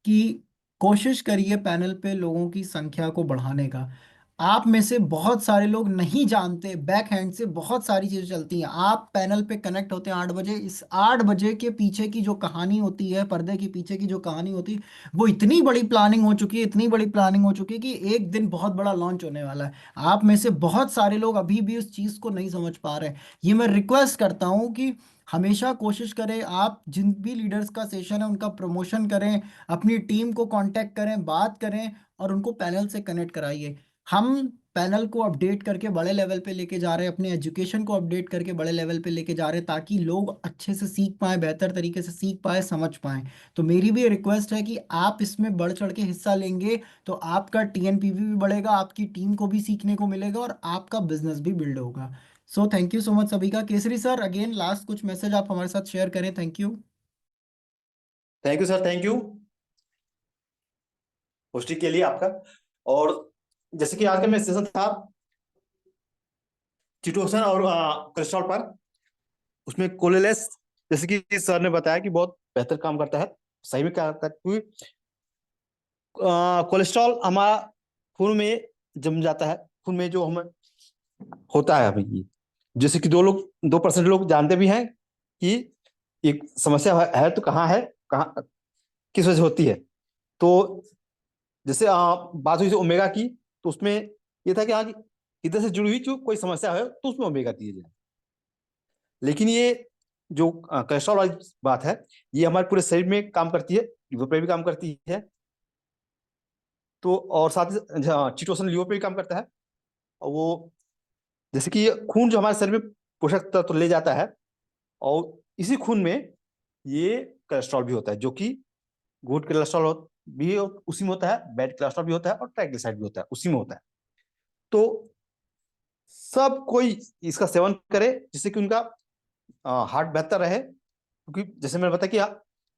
कि कोशिश करिए पैनल पे लोगों की संख्या को बढ़ाने का। आप में से बहुत सारे लोग नहीं जानते, बैक हैंड से बहुत सारी चीज़ें चलती हैं। आप पैनल पे कनेक्ट होते हैं 8 बजे, इस 8 बजे के पीछे की जो कहानी होती है, पर्दे के पीछे की जो कहानी होती है, वो इतनी बड़ी प्लानिंग हो चुकी है, इतनी बड़ी प्लानिंग हो चुकी है कि एक दिन बहुत बड़ा लॉन्च होने वाला है। आप में से बहुत सारे लोग अभी भी उस चीज़ को नहीं समझ पा रहे हैं। ये मैं रिक्वेस्ट करता हूँ कि हमेशा कोशिश करें, आप जिन भी लीडर्स का सेशन है उनका प्रमोशन करें, अपनी टीम को कांटेक्ट करें, बात करें और उनको पैनल से कनेक्ट कराइए। हम पैनल को अपडेट करके बड़े लेवल पे लेके जा रहे हैं, अपने एजुकेशन को अपडेट करके बड़े लेवल पे लेके जा रहे हैं, ताकि लोग अच्छे से सीख पाएं, बेहतर तरीके से सीख पाएं, समझ पाएं। तो मेरी भी रिक्वेस्ट है कि आप इसमें बढ़ चढ़ के हिस्सा लेंगे तो आपका टीएनपीवी भी बढ़ेगा, आपकी टीम को भी सीखने को मिलेगा और आपका बिजनेस भी बिल्ड होगा। So thank you so much सभी का। केसरी सर, अगेन लास्ट कुछ मैसेज आप हमारे साथ शेयर करें। Thank you. Thank you sir, thank you hosting के लिए आपका। और जैसे कि आज का मेरा सेशन था चिटोसन और कोलेस्ट्रॉल पर, उसमें कोलेलेस, जैसे कि सर ने बताया कि बहुत बेहतर काम करता है। सही में क्या करता है, क्योंकि कोलेस्ट्रॉल हमारा खून में जम जाता है, खून में जो हमें होता है अभी, जैसे कि 2% लोग जानते भी हैं कि एक समस्या है तो कहाँ है, कहाँ किस वजह से होती है। तो जैसे बात हुई थी ओमेगा की, तो उसमें ये था कि हाँ, इधर से जुड़ी हुई जो कोई समस्या है तो उसमें ओमेगा दिए जाए। लेकिन ये जो कोलेस्ट्रॉल वाली बात है, ये हमारे पूरे शरीर में काम करती है, लिवर पे भी काम करती है। तो और साथ ही चिटोसन लिवर पे भी काम करता है। और वो जैसे कि ये खून जो हमारे शरीर में पोषक तत्व ले जाता है, और इसी खून में ये कोलेस्ट्रॉल भी होता है, जो कि गुड कोलेस्ट्रॉल भी उसी में होता है, बैड कोलेस्ट्रॉल भी होता है और ट्राइग्लिसराइड भी होता है, उसी में होता है। तो सब कोई इसका सेवन करे जिससे कि उनका हार्ट बेहतर रहे, क्योंकि जैसे मैंने बताया कि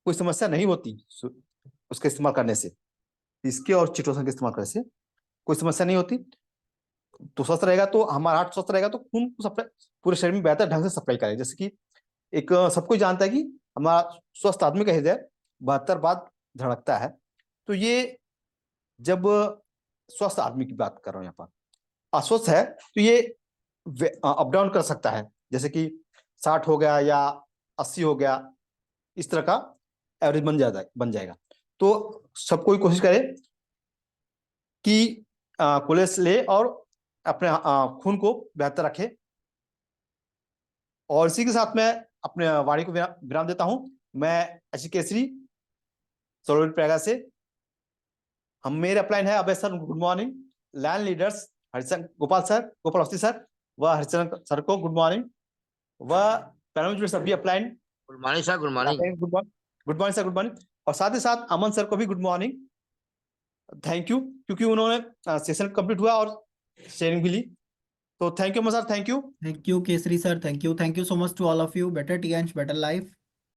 कोई समस्या नहीं होती उसका इस्तेमाल करने से, इसके और चिटोसन के इस्तेमाल करने से कोई समस्या नहीं होती। तो स्वस्थ रहेगा तो हमारा हार्ट स्वस्थ रहेगा, तो खून को सप्लाई पूरे शरीर में बेहतर ढंग से सप्लाई करेगा। जैसे कि एक सबको जानता है कि हमारा स्वस्थ आदमी का हृदय 72 बार धड़कता है। तो ये जब स्वस्थ आदमी की बात कर रहा हूँ, यहाँ पर अस्वस्थ है तो ये अप डाउन कर सकता है, जैसे कि 60 हो गया या 80 हो गया, इस तरह का एवरेज बन जाएगा। तो सब कोई कोशिश करे कि कोलेस ले और अपने खून को बेहतर रखे। और इसी के साथ मैं अपने वाणी को विराम देता हूं। मैं अशी केसरी सोलर प्रयाग से, हम मेरे अपलाइन है Abhay sir, good morning. Land leaders Harichandra Gopal Awasthi sir व हरिचंद्र सर को गुड मॉर्निंग, व पैरामीटर सभी upline good morning sir, good morning. Good morning sir, good morning. और साथ ही साथ अमन सर को भी गुड मॉर्निंग, थैंक यू, क्योंकि उन्होंने सेशन कंप्लीट हुआ और शेयरिंग भी ली। तो thank you Aman sir, thank you. Thank you Kesari sir, thank you so much to all of you. Better tea and better life.